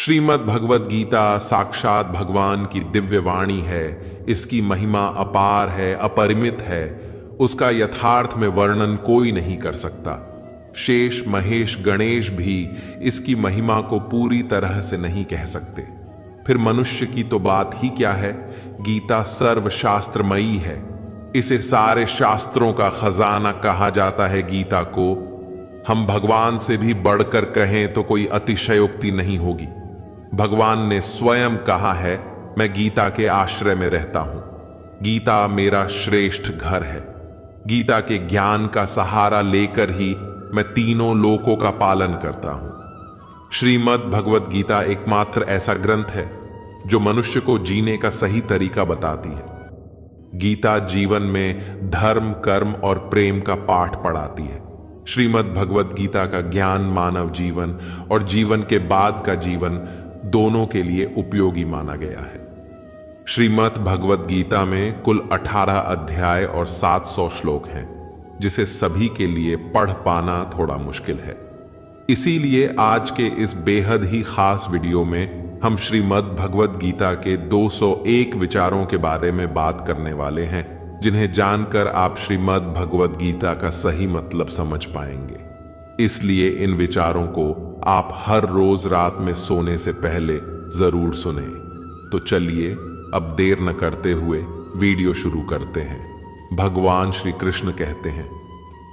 श्रीमद् भगवद गीता साक्षात भगवान की दिव्य वाणी है। इसकी महिमा अपार है, अपरिमित है। उसका यथार्थ में वर्णन कोई नहीं कर सकता। शेष महेश गणेश भी इसकी महिमा को पूरी तरह से नहीं कह सकते। फिर मनुष्य की तो बात ही क्या है। गीता सर्वशास्त्रमयी है। इसे सारे शास्त्रों का खजाना कहा जाता है। गीता को हम भगवान से भी बढ़कर कहें तो कोई अतिशयोक्ति नहीं होगी। भगवान ने स्वयं कहा है, मैं गीता के आश्रय में रहता हूं। गीता मेरा श्रेष्ठ घर है। गीता के ज्ञान का सहारा लेकर ही मैं तीनों लोकों का पालन करता हूं। श्रीमद् भगवद गीता एकमात्र ऐसा ग्रंथ है जो मनुष्य को जीने का सही तरीका बताती है। गीता जीवन में धर्म, कर्म और प्रेम का पाठ पढ़ाती है। श्रीमद् भगवद गीता का ज्ञान मानव जीवन और जीवन के बाद का जीवन दोनों के लिए उपयोगी माना गया है। श्रीमद् भगवद गीता में कुल 18 अध्याय और 700 श्लोक हैं, जिसे सभी के लिए पढ़ पाना थोड़ा मुश्किल है। इसीलिए आज के इस बेहद ही खास वीडियो में हम श्रीमद् भगवद गीता के 201 विचारों के बारे में बात करने वाले हैं, जिन्हें जानकर आप श्रीमद् भगवद गीता का सही मतलब समझ पाएंगे। इसलिए इन विचारों को आप हर रोज रात में सोने से पहले जरूर सुने। तो चलिए अब देर न करते हुए वीडियो शुरू करते हैं। भगवान श्री कृष्ण कहते हैं,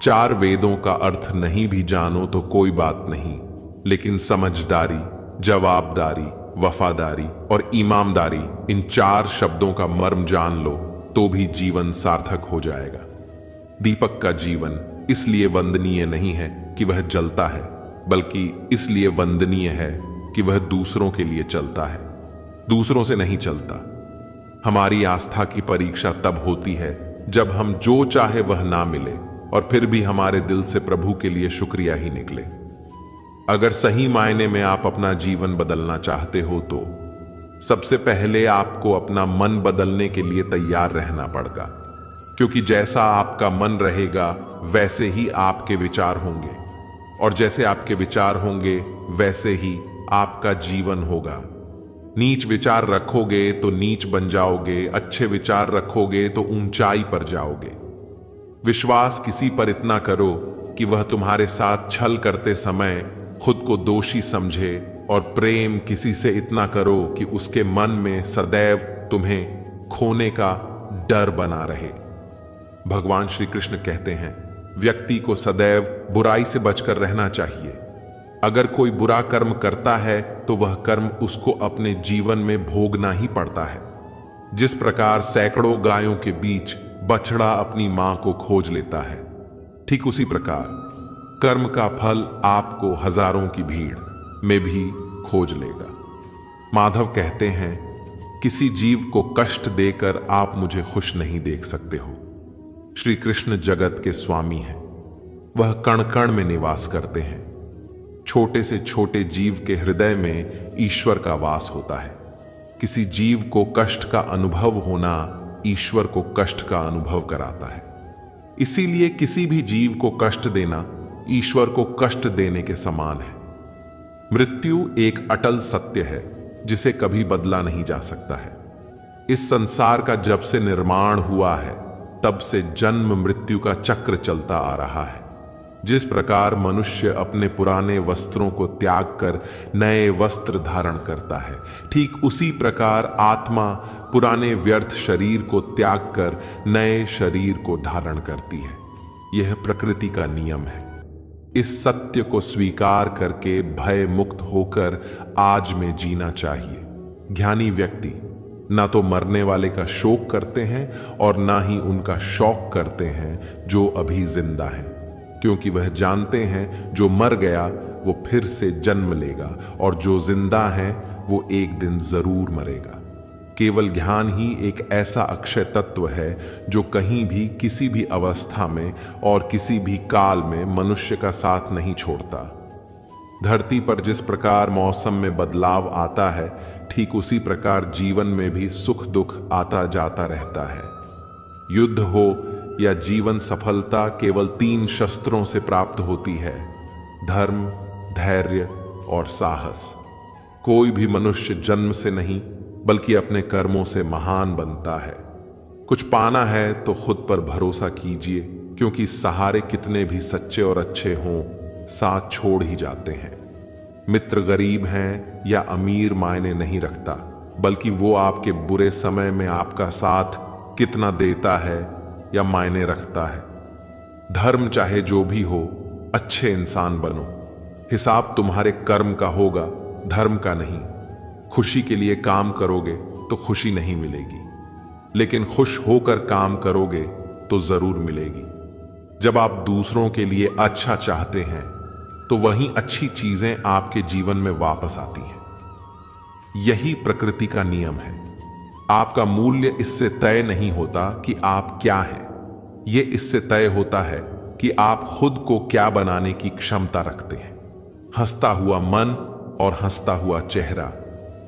4 वेदों का अर्थ नहीं भी जानो तो कोई बात नहीं, लेकिन समझदारी, जवाबदारी, वफादारी और ईमानदारी, इन 4 शब्दों का मर्म जान लो तो भी जीवन सार्थक हो जाएगा। दीपक का जीवन इसलिए वंदनीय नहीं है कि वह जलता है, बल्कि इसलिए वंदनीय है कि वह दूसरों के लिए चलता है, दूसरों से नहीं चलता। हमारी आस्था की परीक्षा तब होती है जब हम जो चाहे वह ना मिले और फिर भी हमारे दिल से प्रभु के लिए शुक्रिया ही निकले। अगर सही मायने में आप अपना जीवन बदलना चाहते हो तो सबसे पहले आपको अपना मन बदलने के लिए तैयार रहना पड़ेगा, क्योंकि जैसा आपका मन रहेगा वैसे ही आपके विचार होंगे, और जैसे आपके विचार होंगे वैसे ही आपका जीवन होगा। नीच विचार रखोगे तो नीच बन जाओगे, अच्छे विचार रखोगे तो ऊंचाई पर जाओगे। विश्वास किसी पर इतना करो कि वह तुम्हारे साथ छल करते समय खुद को दोषी समझे, और प्रेम किसी से इतना करो कि उसके मन में सदैव तुम्हें खोने का डर बना रहे। भगवान श्री कृष्ण कहते हैं, व्यक्ति को सदैव बुराई से बचकर रहना चाहिए। अगर कोई बुरा कर्म करता है तो वह कर्म उसको अपने जीवन में भोगना ही पड़ता है। जिस प्रकार सैकड़ों गायों के बीच बछड़ा अपनी मां को खोज लेता है, ठीक उसी प्रकार कर्म का फल आपको हजारों की भीड़ में भी खोज लेगा। माधव कहते हैं, किसी जीव को कष्ट देकर आप मुझे खुश नहीं देख सकते हो। श्री कृष्ण जगत के स्वामी हैं। वह कण कण में निवास करते हैं। छोटे से छोटे जीव के हृदय में ईश्वर का वास होता है। किसी जीव को कष्ट का अनुभव होना ईश्वर को कष्ट का अनुभव कराता है। इसीलिए किसी भी जीव को कष्ट देना ईश्वर को कष्ट देने के समान है। मृत्यु एक अटल सत्य है जिसे कभी बदला नहीं जा सकता है। इस संसार का जब से निर्माण हुआ है तब से जन्म मृत्यु का चक्र चलता आ रहा है। जिस प्रकार मनुष्य अपने पुराने वस्त्रों को त्याग कर नए वस्त्र धारण करता है, ठीक उसी प्रकार आत्मा पुराने व्यर्थ शरीर को त्याग कर नए शरीर को धारण करती है। यह प्रकृति का नियम है। इस सत्य को स्वीकार करके भय मुक्त होकर आज में जीना चाहिए। ज्ञानी व्यक्ति ना तो मरने वाले का शोक करते हैं और ना ही उनका शौक करते हैं जो अभी जिंदा हैं, क्योंकि वह जानते हैं जो मर गया वो फिर से जन्म लेगा और जो जिंदा है वो एक दिन जरूर मरेगा। केवल ज्ञान ही एक ऐसा अक्षय तत्व है जो कहीं भी किसी भी अवस्था में और किसी भी काल में मनुष्य का साथ नहीं छोड़ता। धरती पर जिस प्रकार मौसम में बदलाव आता है, ठीक उसी प्रकार जीवन में भी सुख दुख आता जाता रहता है। युद्ध हो या जीवन सफलता केवल 3 शस्त्रों से प्राप्त होती है: धर्म, धैर्य और साहस। कोई भी मनुष्य जन्म से नहीं बल्कि अपने कर्मों से महान बनता है। कुछ पाना है तो खुद पर भरोसा कीजिए, क्योंकि सहारे कितने भी सच्चे और अच्छे हों, साथ छोड़ ही जाते हैं। मित्र गरीब हैं या अमीर मायने नहीं रखता, बल्कि वो आपके बुरे समय में आपका साथ कितना देता है या मायने रखता है। धर्म चाहे जो भी हो, अच्छे इंसान बनो। हिसाब तुम्हारे कर्म का होगा, धर्म का नहीं। खुशी के लिए काम करोगे तो खुशी नहीं मिलेगी, लेकिन खुश होकर काम करोगे तो जरूर मिलेगी। जब आप दूसरों के लिए अच्छा चाहते हैं तो वहीं अच्छी चीजें आपके जीवन में वापस आती हैं। यही प्रकृति का नियम है। आपका मूल्य इससे तय नहीं होता कि आप क्या हैं, यह इससे तय होता है कि आप खुद को क्या बनाने की क्षमता रखते हैं। हंसता हुआ मन और हंसता हुआ चेहरा,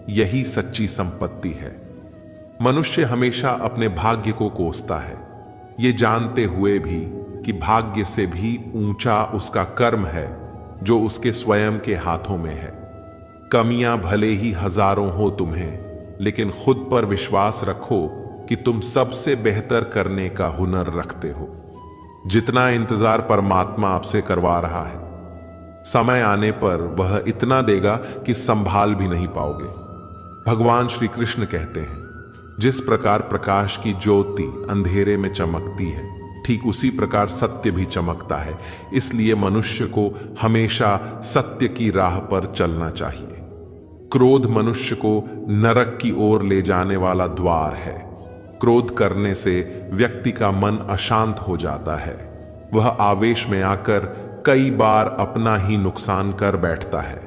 यही सच्ची संपत्ति है। मनुष्य हमेशा अपने भाग्य को कोसता है, ये जानते हुए भी कि भाग्य से भी ऊंचा उसका कर्म है जो उसके स्वयं के हाथों में है। कमियां भले ही हजारों हो तुम्हें, लेकिन खुद पर विश्वास रखो कि तुम सबसे बेहतर करने का हुनर रखते हो। जितना इंतजार परमात्मा आपसे करवा रहा है, समय आने पर वह इतना देगा कि संभाल भी नहीं पाओगे। भगवान श्री कृष्ण कहते हैं, जिस प्रकार प्रकाश की ज्योति अंधेरे में चमकती है, ठीक उसी प्रकार सत्य भी चमकता है। इसलिए मनुष्य को हमेशा सत्य की राह पर चलना चाहिए। क्रोध मनुष्य को नरक की ओर ले जाने वाला द्वार है। क्रोध करने से व्यक्ति का मन अशांत हो जाता है। वह आवेश में आकर कई बार अपना ही नुकसान कर बैठता है।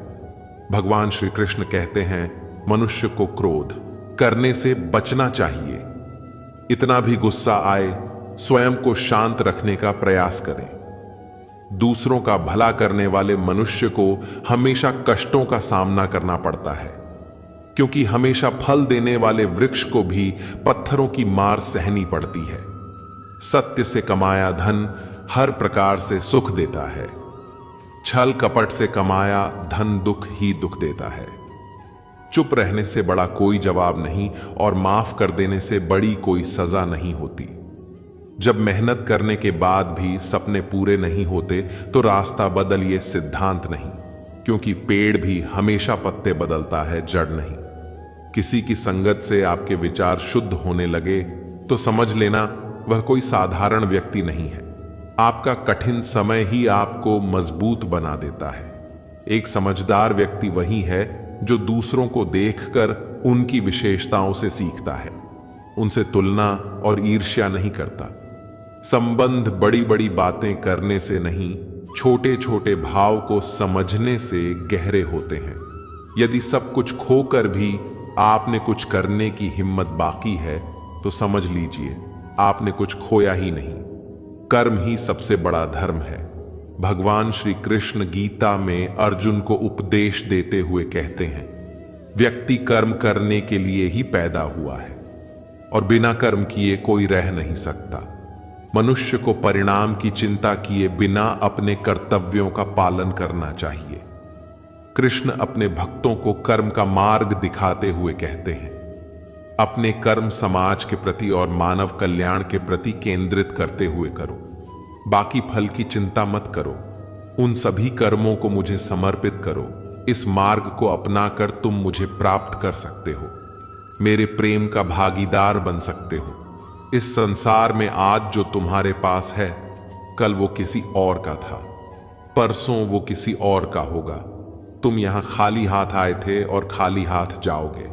भगवान श्री कृष्ण कहते हैं, मनुष्य को क्रोध करने से बचना चाहिए। इतना भी गुस्सा आए, स्वयं को शांत रखने का प्रयास करें। दूसरों का भला करने वाले मनुष्य को हमेशा कष्टों का सामना करना पड़ता है, क्योंकि हमेशा फल देने वाले वृक्ष को भी पत्थरों की मार सहनी पड़ती है। सत्य से कमाया धन हर प्रकार से सुख देता है। छल कपट से कमाया धन दुख ही दुख देता है। चुप रहने से बड़ा कोई जवाब नहीं और माफ कर देने से बड़ी कोई सजा नहीं होती। जब मेहनत करने के बाद भी सपने पूरे नहीं होते तो रास्ता बदलिए, सिद्धांत नहीं, क्योंकि पेड़ भी हमेशा पत्ते बदलता है, जड़ नहीं। किसी की संगत से आपके विचार शुद्ध होने लगे तो समझ लेना वह कोई साधारण व्यक्ति नहीं है। आपका कठिन समय ही आपको मजबूत बना देता है। एक समझदार व्यक्ति वही है जो दूसरों को देखकर उनकी विशेषताओं से सीखता है, उनसे तुलना और ईर्ष्या नहीं करता। संबंध बड़ी बड़ी बातें करने से नहीं, छोटे छोटे भाव को समझने से गहरे होते हैं। यदि सब कुछ खोकर भी आपने कुछ करने की हिम्मत बाकी है तो समझ लीजिए आपने कुछ खोया ही नहीं। कर्म ही सबसे बड़ा धर्म है। भगवान श्री कृष्ण गीता में अर्जुन को उपदेश देते हुए कहते हैं, व्यक्ति कर्म करने के लिए ही पैदा हुआ है और बिना कर्म किए कोई रह नहीं सकता। मनुष्य को परिणाम की चिंता किए बिना अपने कर्तव्यों का पालन करना चाहिए। कृष्ण अपने भक्तों को कर्म का मार्ग दिखाते हुए कहते हैं, अपने कर्म समाज के प्रति और मानव कल्याण के प्रति केंद्रित करते हुए करो। बाकी फल की चिंता मत करो। उन सभी कर्मों को मुझे समर्पित करो। इस मार्ग को अपनाकर तुम मुझे प्राप्त कर सकते हो, मेरे प्रेम का भागीदार बन सकते हो। इस संसार में आज जो तुम्हारे पास है, कल वो किसी और का था, परसों वो किसी और का होगा। तुम यहां खाली हाथ आए थे और खाली हाथ जाओगे।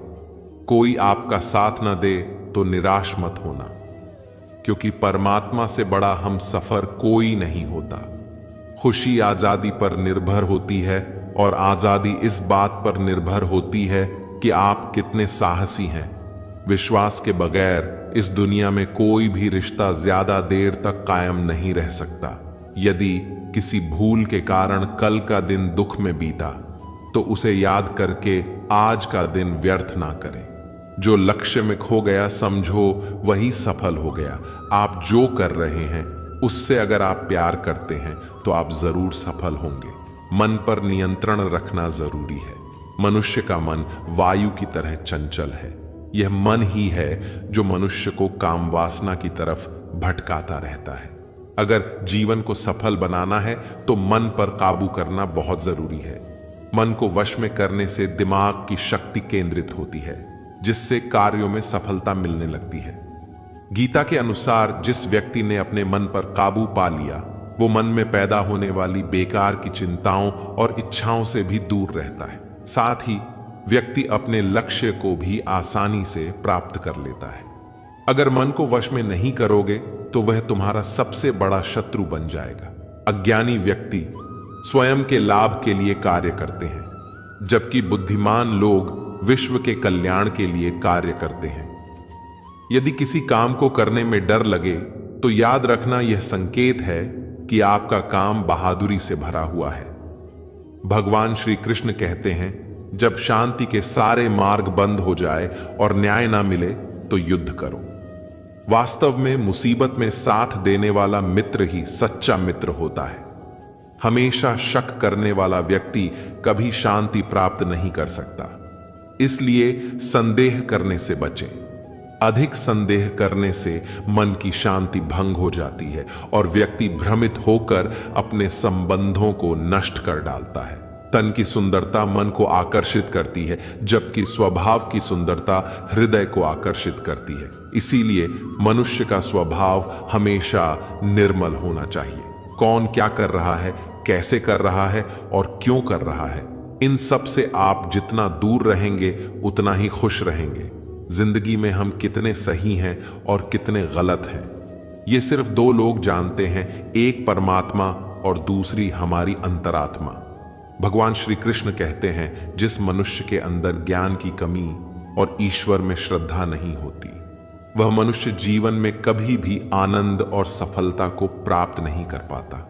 कोई आपका साथ न दे तो निराश मत होना, क्योंकि परमात्मा से बड़ा हम सफर कोई नहीं होता। खुशी आजादी पर निर्भर होती है और आजादी इस बात पर निर्भर होती है कि आप कितने साहसी हैं। विश्वास के बगैर इस दुनिया में कोई भी रिश्ता ज्यादा देर तक कायम नहीं रह सकता। यदि किसी भूल के कारण कल का दिन दुख में बीता तो उसे याद करके आज का दिन व्यर्थ ना करें। जो लक्ष्य में खो गया समझो वही सफल हो गया। आप जो कर रहे हैं उससे अगर आप प्यार करते हैं तो आप जरूर सफल होंगे। मन पर नियंत्रण रखना जरूरी है। मनुष्य का मन वायु की तरह चंचल है। यह मन ही है जो मनुष्य को काम वासना की तरफ भटकाता रहता है। अगर जीवन को सफल बनाना है तो मन पर काबू करना बहुत जरूरी है। मन को वश में करने से दिमाग की शक्ति केंद्रित होती है, जिससे कार्यों में सफलता मिलने लगती है। गीता के अनुसार जिस व्यक्ति ने अपने मन पर काबू पा लिया, वो मन में पैदा होने वाली बेकार की चिंताओं और इच्छाओं से भी दूर रहता है। साथ ही व्यक्ति अपने लक्ष्य को भी आसानी से प्राप्त कर लेता है। अगर मन को वश में नहीं करोगे तो वह तुम्हारा सबसे बड़ा शत्रु बन जाएगा। अज्ञानी व्यक्ति स्वयं के लाभ के लिए कार्य करते हैं, जबकि बुद्धिमान लोग विश्व के कल्याण के लिए कार्य करते हैं। यदि किसी काम को करने में डर लगे तो याद रखना यह संकेत है कि आपका काम बहादुरी से भरा हुआ है। भगवान श्री कृष्ण कहते हैं, जब शांति के सारे मार्ग बंद हो जाए और न्याय ना मिले तो युद्ध करो। वास्तव में मुसीबत में साथ देने वाला मित्र ही सच्चा मित्र होता है। हमेशा शक करने वाला व्यक्ति कभी शांति प्राप्त नहीं कर सकता। इसलिए संदेह करने से बचें। अधिक संदेह करने से मन की शांति भंग हो जाती है और व्यक्ति भ्रमित होकर अपने संबंधों को नष्ट कर डालता है। तन की सुंदरता मन को आकर्षित करती है, जबकि स्वभाव की सुंदरता हृदय को आकर्षित करती है। इसीलिए मनुष्य का स्वभाव हमेशा निर्मल होना चाहिए। कौन क्या कर रहा है, कैसे कर रहा है और क्यों कर रहा है, इन सब से आप जितना दूर रहेंगे उतना ही खुश रहेंगे। जिंदगी में हम कितने सही हैं और कितने गलत हैं, ये सिर्फ दो लोग जानते हैं, एक परमात्मा और दूसरी हमारी अंतरात्मा। भगवान श्री कृष्ण कहते हैं, जिस मनुष्य के अंदर ज्ञान की कमी और ईश्वर में श्रद्धा नहीं होती, वह मनुष्य जीवन में कभी भी आनंद और सफलता को प्राप्त नहीं कर पाता।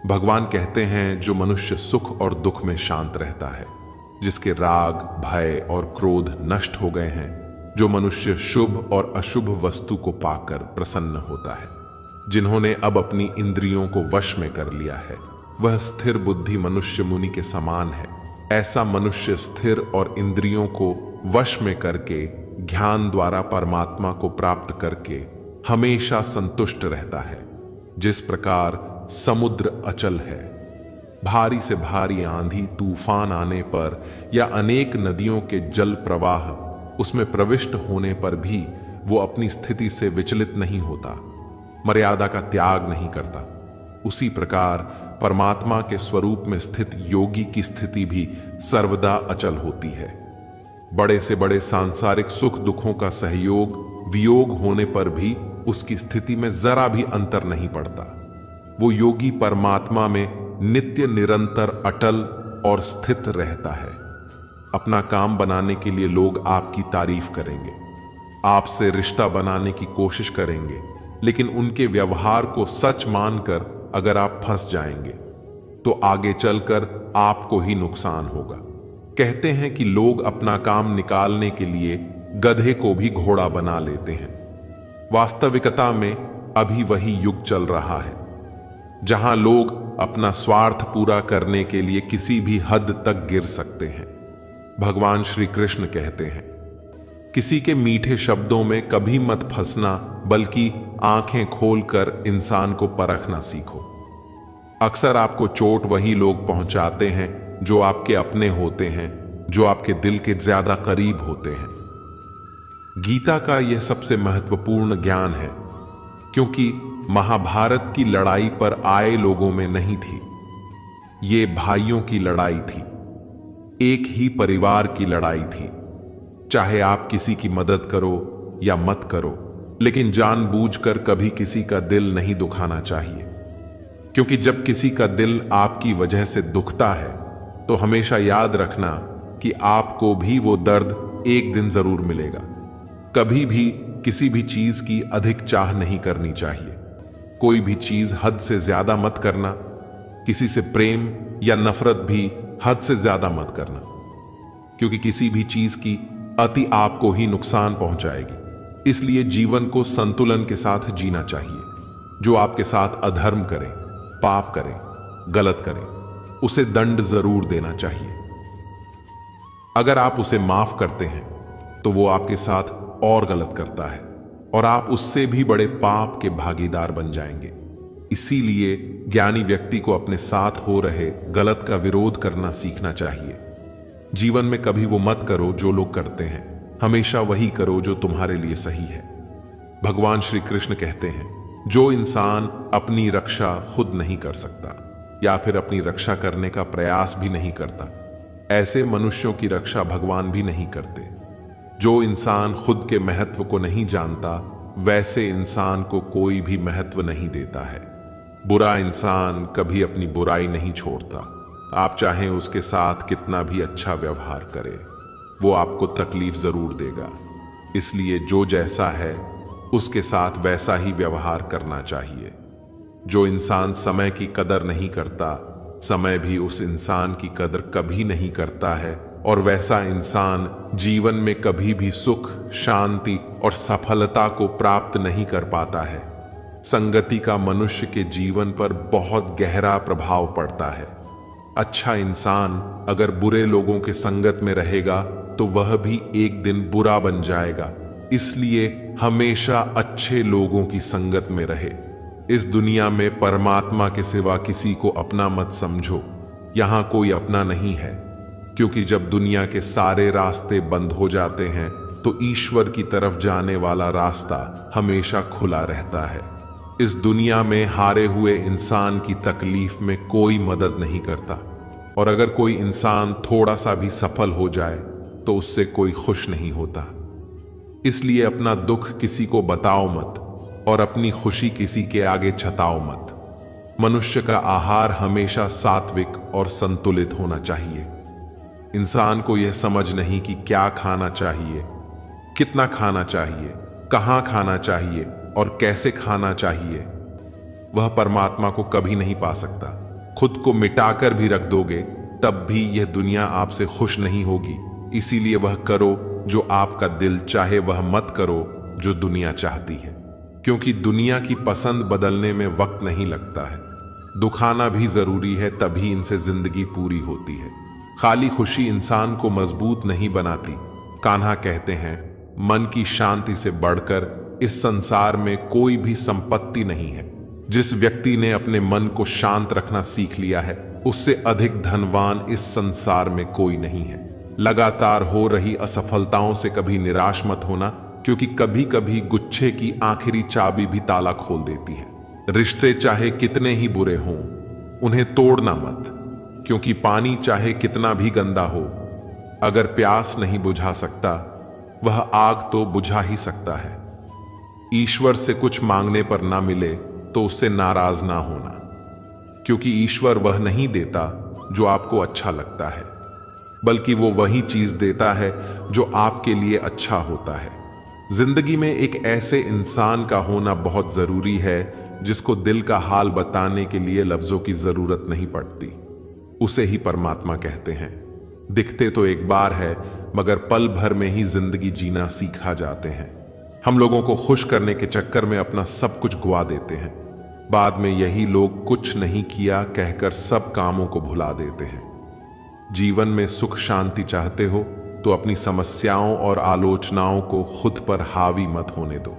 भगवान कहते हैं, जो मनुष्य सुख और दुख में शांत रहता है, जिसके राग, भय और क्रोध नष्ट हो गए हैं, जो मनुष्य शुभ और अशुभ वस्तु को पाकर प्रसन्न होता है, जिन्होंने अब अपनी इंद्रियों को वश में कर लिया है, वह स्थिर बुद्धि मनुष्य मुनि के समान है। ऐसा मनुष्य स्थिर और इंद्रियों को वश में करके ज्ञान द्वारा परमात्मा को प्राप्त करके हमेशा संतुष्ट रहता है। जिस प्रकार समुद्र अचल है, भारी से भारी आंधी तूफान आने पर या अनेक नदियों के जल प्रवाह उसमें प्रविष्ट होने पर भी वो अपनी स्थिति से विचलित नहीं होता, मर्यादा का त्याग नहीं करता, उसी प्रकार परमात्मा के स्वरूप में स्थित योगी की स्थिति भी सर्वदा अचल होती है। बड़े से बड़े सांसारिक सुख दुखों का सहयोग वियोग होने पर भी उसकी स्थिति में जरा भी अंतर नहीं पड़ता। वो योगी परमात्मा में नित्य निरंतर अटल और स्थित रहता है। अपना काम बनाने के लिए लोग आपकी तारीफ करेंगे, आपसे रिश्ता बनाने की कोशिश करेंगे, लेकिन उनके व्यवहार को सच मानकर अगर आप फंस जाएंगे तो आगे चलकर आपको ही नुकसान होगा। कहते हैं कि लोग अपना काम निकालने के लिए गधे को भी घोड़ा बना लेते हैं। वास्तविकता में अभी वही युग चल रहा है, जहां लोग अपना स्वार्थ पूरा करने के लिए किसी भी हद तक गिर सकते हैं। भगवान श्री कृष्ण कहते हैं, किसी के मीठे शब्दों में कभी मत फंसना, बल्कि आंखें खोलकर इंसान को परखना सीखो। अक्सर आपको चोट वही लोग पहुंचाते हैं जो आपके अपने होते हैं, जो आपके दिल के ज्यादा करीब होते हैं। गीता का यह सबसे महत्वपूर्ण ज्ञान है, क्योंकि महाभारत की लड़ाई पर आए लोगों में नहीं थी, ये भाइयों की लड़ाई थी, एक ही परिवार की लड़ाई थी। चाहे आप किसी की मदद करो या मत करो, लेकिन जानबूझकर कभी किसी का दिल नहीं दुखाना चाहिए, क्योंकि जब किसी का दिल आपकी वजह से दुखता है तो हमेशा याद रखना कि आपको भी वो दर्द एक दिन जरूर मिलेगा। कभी भी किसी भी चीज की अधिक चाह नहीं करनी चाहिए। कोई भी चीज हद से ज्यादा मत करना। किसी से प्रेम या नफरत भी हद से ज्यादा मत करना, क्योंकि किसी भी चीज की अति आपको ही नुकसान पहुंचाएगी। इसलिए जीवन को संतुलन के साथ जीना चाहिए। जो आपके साथ अधर्म करे, पाप करे, गलत करे, उसे दंड जरूर देना चाहिए। अगर आप उसे माफ करते हैं तो वो आपके साथ और गलत करता है और आप उससे भी बड़े पाप के भागीदार बन जाएंगे। इसीलिए ज्ञानी व्यक्ति को अपने साथ हो रहे गलत का विरोध करना सीखना चाहिए। जीवन में कभी वो मत करो जो लोग करते हैं, हमेशा वही करो जो तुम्हारे लिए सही है। भगवान श्री कृष्ण कहते हैं, जो इंसान अपनी रक्षा खुद नहीं कर सकता या फिर अपनी रक्षा करने का प्रयास भी नहीं करता, ऐसे मनुष्यों की रक्षा भगवान भी नहीं करते। जो इंसान खुद के महत्व को नहीं जानता, वैसे इंसान को कोई भी महत्व नहीं देता है। बुरा इंसान कभी अपनी बुराई नहीं छोड़ता। आप चाहें उसके साथ कितना भी अच्छा व्यवहार करे, वो आपको तकलीफ जरूर देगा। इसलिए जो जैसा है उसके साथ वैसा ही व्यवहार करना चाहिए। जो इंसान समय की कदर नहीं करता, समय भी उस इंसान की कदर कभी नहीं करता है, और वैसा इंसान जीवन में कभी भी सुख, शांति और सफलता को प्राप्त नहीं कर पाता है। संगति का मनुष्य के जीवन पर बहुत गहरा प्रभाव पड़ता है। अच्छा इंसान अगर बुरे लोगों के संगत में रहेगा तो वह भी एक दिन बुरा बन जाएगा। इसलिए हमेशा अच्छे लोगों की संगत में रहे। इस दुनिया में परमात्मा के सिवा किसी को अपना मत समझो। यहां कोई अपना नहीं है, क्योंकि जब दुनिया के सारे रास्ते बंद हो जाते हैं तो ईश्वर की तरफ जाने वाला रास्ता हमेशा खुला रहता है। इस दुनिया में हारे हुए इंसान की तकलीफ में कोई मदद नहीं करता, और अगर कोई इंसान थोड़ा सा भी सफल हो जाए तो उससे कोई खुश नहीं होता। इसलिए अपना दुख किसी को बताओ मत और अपनी खुशी किसी के आगे छताओ मत। मनुष्य का आहार हमेशा सात्विक और संतुलित होना चाहिए। इंसान को यह समझ नहीं कि क्या खाना चाहिए, कितना खाना चाहिए, कहां खाना चाहिए और कैसे खाना चाहिए, वह परमात्मा को कभी नहीं पा सकता। खुद को मिटाकर भी रख दोगे तब भी यह दुनिया आपसे खुश नहीं होगी। इसीलिए वह करो जो आपका दिल चाहे, वह मत करो जो दुनिया चाहती है, क्योंकि दुनिया की पसंद बदलने में वक्त नहीं लगता है। दुखाना भी जरूरी है, तभी इनसे जिंदगी पूरी होती है। खाली खुशी इंसान को मजबूत नहीं बनाती। कान्हा कहते हैं, मन की शांति से बढ़कर इस संसार में कोई भी संपत्ति नहीं है। जिस व्यक्ति ने अपने मन को शांत रखना सीख लिया है, उससे अधिक धनवान इस संसार में कोई नहीं है। लगातार हो रही असफलताओं से कभी निराश मत होना, क्योंकि कभी कभी गुच्छे की आखिरी चाबी भी ताला खोल देती है। रिश्ते चाहे कितने ही बुरे हों, उन्हें तोड़ना मत, क्योंकि पानी चाहे कितना भी गंदा हो, अगर प्यास नहीं बुझा सकता, वह आग तो बुझा ही सकता है। ईश्वर से कुछ मांगने पर ना मिले तो उससे नाराज ना होना, क्योंकि ईश्वर वह नहीं देता जो आपको अच्छा लगता है, बल्कि वो वही चीज देता है जो आपके लिए अच्छा होता है। जिंदगी में एक ऐसे इंसान का होना बहुत जरूरी है जिसको दिल का हाल बताने के लिए लफ्जों की जरूरत नहीं पड़ती। उसे ही परमात्मा कहते हैं। दिखते तो एक बार है, मगर पल भर में ही जिंदगी जीना सीखा जाते हैं। हम लोगों को खुश करने के चक्कर में अपना सब कुछ गुआ देते हैं। बाद में यही लोग कुछ नहीं किया कहकर सब कामों को भुला देते हैं। जीवन में सुख शांति चाहते हो तो अपनी समस्याओं और आलोचनाओं को खुद पर हावी मत होने दो।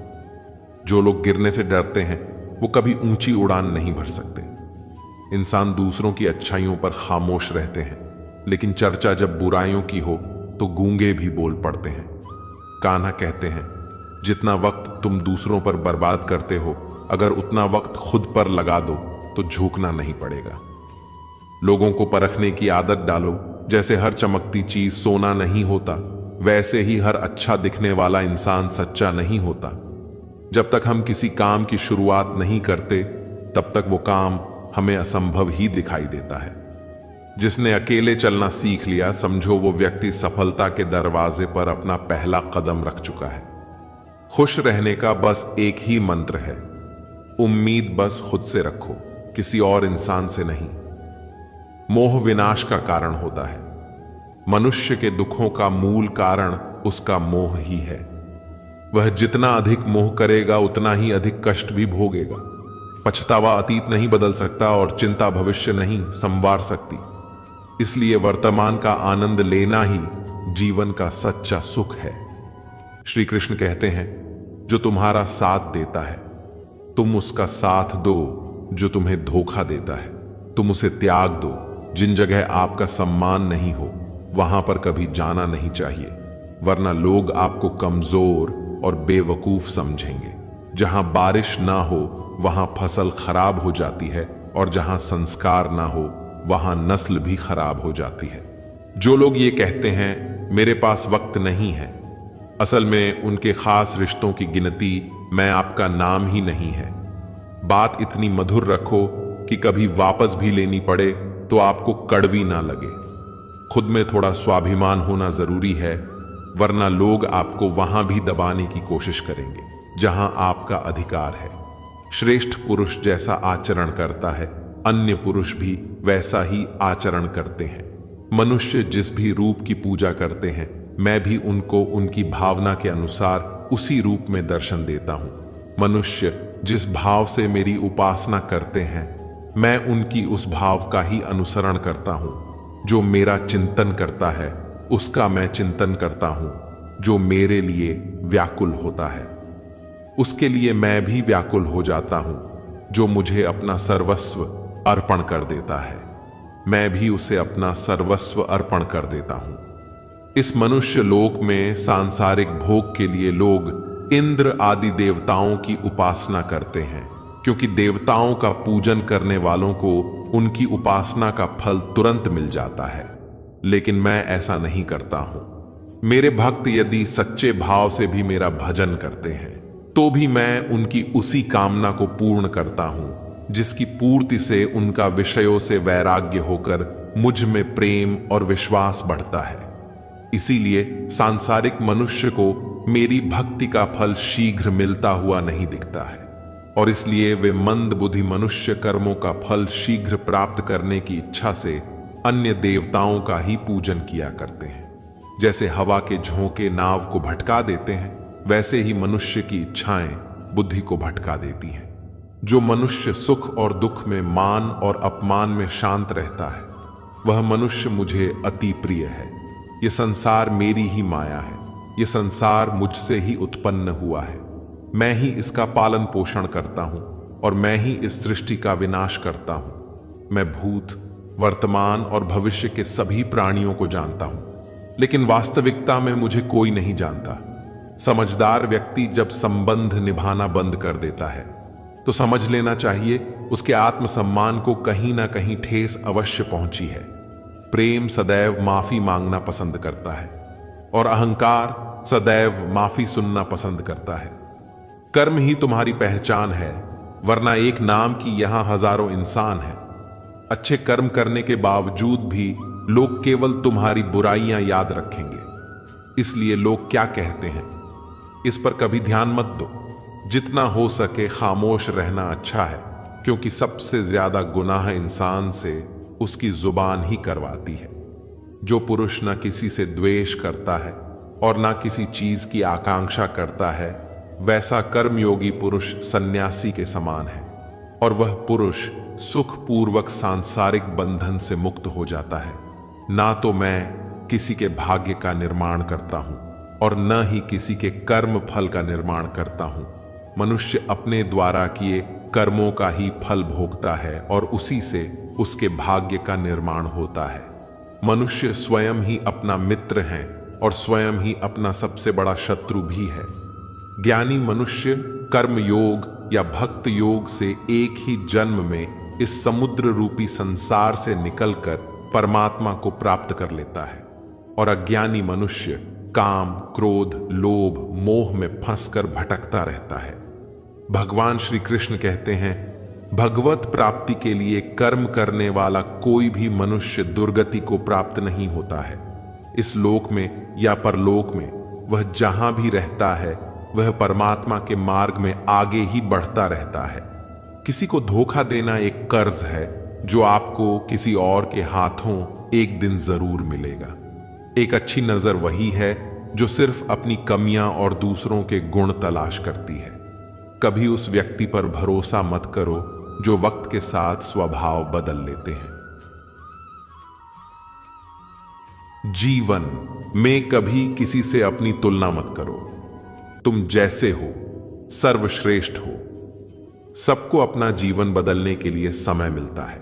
जो लोग गिरने से डरते हैं वो कभी ऊंची उड़ान नहीं भर सकते। इंसान दूसरों की अच्छाइयों पर खामोश रहते हैं, लेकिन चर्चा जब बुराइयों की हो तो गूंगे भी बोल पड़ते हैं। कान्हा कहते हैं, जितना वक्त तुम दूसरों पर बर्बाद करते हो, अगर उतना वक्त खुद पर लगा दो तो झुकना नहीं पड़ेगा। लोगों को परखने की आदत डालो। जैसे हर चमकती चीज सोना नहीं होता, वैसे ही हर अच्छा दिखने वाला इंसान सच्चा नहीं होता। जब तक हम किसी काम की शुरुआत नहीं करते, तब तक वो काम हमें असंभव ही दिखाई देता है। जिसने अकेले चलना सीख लिया, समझो वो व्यक्ति सफलता के दरवाजे पर अपना पहला कदम रख चुका है। खुश रहने का बस एक ही मंत्र है, उम्मीद बस खुद से रखो, किसी और इंसान से नहीं। मोह विनाश का कारण होता है। मनुष्य के दुखों का मूल कारण उसका मोह ही है। वह जितना अधिक मोह करेगा उतना ही अधिक कष्ट भी भोगेगा। पछतावा अतीत नहीं बदल सकता और चिंता भविष्य नहीं संवार सकती। इसलिए वर्तमान का आनंद लेना ही जीवन का सच्चा सुख है। श्री कृष्ण कहते हैं, जो तुम्हारा साथ देता है तुम उसका साथ दो, जो तुम्हें धोखा देता है तुम उसे त्याग दो। जिन जगह आपका सम्मान नहीं हो वहां पर कभी जाना नहीं चाहिए, वरना लोग आपको कमजोर और बेवकूफ समझेंगे। जहां बारिश ना हो वहां फसल खराब हो जाती है, और जहां संस्कार ना हो वहां नस्ल भी खराब हो जाती है। जो लोग ये कहते हैं मेरे पास वक्त नहीं है, असल में उनके खास रिश्तों की गिनती मैं आपका नाम ही नहीं है। बात इतनी मधुर रखो कि कभी वापस भी लेनी पड़े तो आपको कड़वी ना लगे। खुद में थोड़ा स्वाभिमान होना जरूरी है, वरना लोग आपको वहां भी दबाने की कोशिश करेंगे जहां आपका अधिकार है। श्रेष्ठ पुरुष जैसा आचरण करता है, अन्य पुरुष भी वैसा ही आचरण करते हैं। मनुष्य जिस भी रूप की पूजा करते हैं, मैं भी उनको उनकी भावना के अनुसार उसी रूप में दर्शन देता हूं। मनुष्य जिस भाव से मेरी उपासना करते हैं, मैं उनकी उस भाव का ही अनुसरण करता हूं। जो मेरा चिंतन करता है उसका मैं चिंतन करता हूं। जो मेरे लिए व्याकुल होता है उसके लिए मैं भी व्याकुल हो जाता हूं। जो मुझे अपना सर्वस्व अर्पण कर देता है, मैं भी उसे अपना सर्वस्व अर्पण कर देता हूं। इस मनुष्य लोक में सांसारिक भोग के लिए लोग इंद्र आदि देवताओं की उपासना करते हैं, क्योंकि देवताओं का पूजन करने वालों को उनकी उपासना का फल तुरंत मिल जाता है। लेकिन मैं ऐसा नहीं करता हूं। मेरे भक्त यदि सच्चे भाव से भी मेरा भजन करते हैं तो भी मैं उनकी उसी कामना को पूर्ण करता हूं जिसकी पूर्ति से उनका विषयों से वैराग्य होकर मुझ में प्रेम और विश्वास बढ़ता है। इसीलिए सांसारिक मनुष्य को मेरी भक्ति का फल शीघ्र मिलता हुआ नहीं दिखता है, और इसलिए वे मंद बुद्धि मनुष्य कर्मों का फल शीघ्र प्राप्त करने की इच्छा से अन्य देवताओं का ही पूजन किया करते हैं। जैसे हवा के झोंके नाव को भटका देते हैं, वैसे ही मनुष्य की इच्छाएं बुद्धि को भटका देती हैं। जो मनुष्य सुख और दुख में, मान और अपमान में शांत रहता है, वह मनुष्य मुझे अति प्रिय है। यह संसार मेरी ही माया है, यह संसार मुझसे ही उत्पन्न हुआ है। मैं ही इसका पालन पोषण करता हूं और मैं ही इस सृष्टि का विनाश करता हूं। मैं भूत, वर्तमान और भविष्य के सभी प्राणियों को जानता हूं, लेकिन वास्तविकता में मुझे कोई नहीं जानता। समझदार व्यक्ति जब संबंध निभाना बंद कर देता है तो समझ लेना चाहिए उसके आत्मसम्मान को कहीं ना कहीं ठेस अवश्य पहुंची है। प्रेम सदैव माफी मांगना पसंद करता है और अहंकार सदैव माफी सुनना पसंद करता है। कर्म ही तुम्हारी पहचान है, वरना एक नाम की यहां हजारों इंसान हैं। अच्छे कर्म करने के बावजूद भी लोग केवल तुम्हारी बुराइयां याद रखेंगे। इसलिए लोग क्या कहते हैं इस पर कभी ध्यान मत दो। जितना हो सके खामोश रहना अच्छा है, क्योंकि सबसे ज्यादा गुनाह इंसान से उसकी जुबान ही करवाती है। जो पुरुष ना किसी से द्वेष करता है और ना किसी चीज की आकांक्षा करता है, वैसा कर्मयोगी पुरुष सन्यासी के समान है, और वह पुरुष सुखपूर्वक सांसारिक बंधन से मुक्त हो जाता है। ना तो मैं किसी के भाग्य का निर्माण करता हूं और न ही किसी के कर्म फल का निर्माण करता हूं। मनुष्य अपने द्वारा किए कर्मों का ही फल भोगता है और उसी से उसके भाग्य का निर्माण होता है। मनुष्य स्वयं ही अपना मित्र है और स्वयं ही अपना सबसे बड़ा शत्रु भी है। ज्ञानी मनुष्य कर्म योग या भक्त योग से एक ही जन्म में इस समुद्र रूपी संसार से निकलकर परमात्मा को प्राप्त कर लेता है, और अज्ञानी मनुष्य काम, क्रोध, लोभ, मोह में फंसकर भटकता रहता है। भगवान श्री कृष्ण कहते हैं, भगवत प्राप्ति के लिए कर्म करने वाला कोई भी मनुष्य दुर्गति को प्राप्त नहीं होता है। इस लोक में या परलोक में वह जहां भी रहता है वह परमात्मा के मार्ग में आगे ही बढ़ता रहता है। किसी को धोखा देना एक कर्ज है जो आपको किसी और के हाथों एक दिन जरूर मिलेगा। एक अच्छी नजर वही है जो सिर्फ अपनी कमियां और दूसरों के गुण तलाश करती है। कभी उस व्यक्ति पर भरोसा मत करो जो वक्त के साथ स्वभाव बदल लेते हैं। जीवन में कभी किसी से अपनी तुलना मत करो। तुम जैसे हो सर्वश्रेष्ठ हो। सबको अपना जीवन बदलने के लिए समय मिलता है,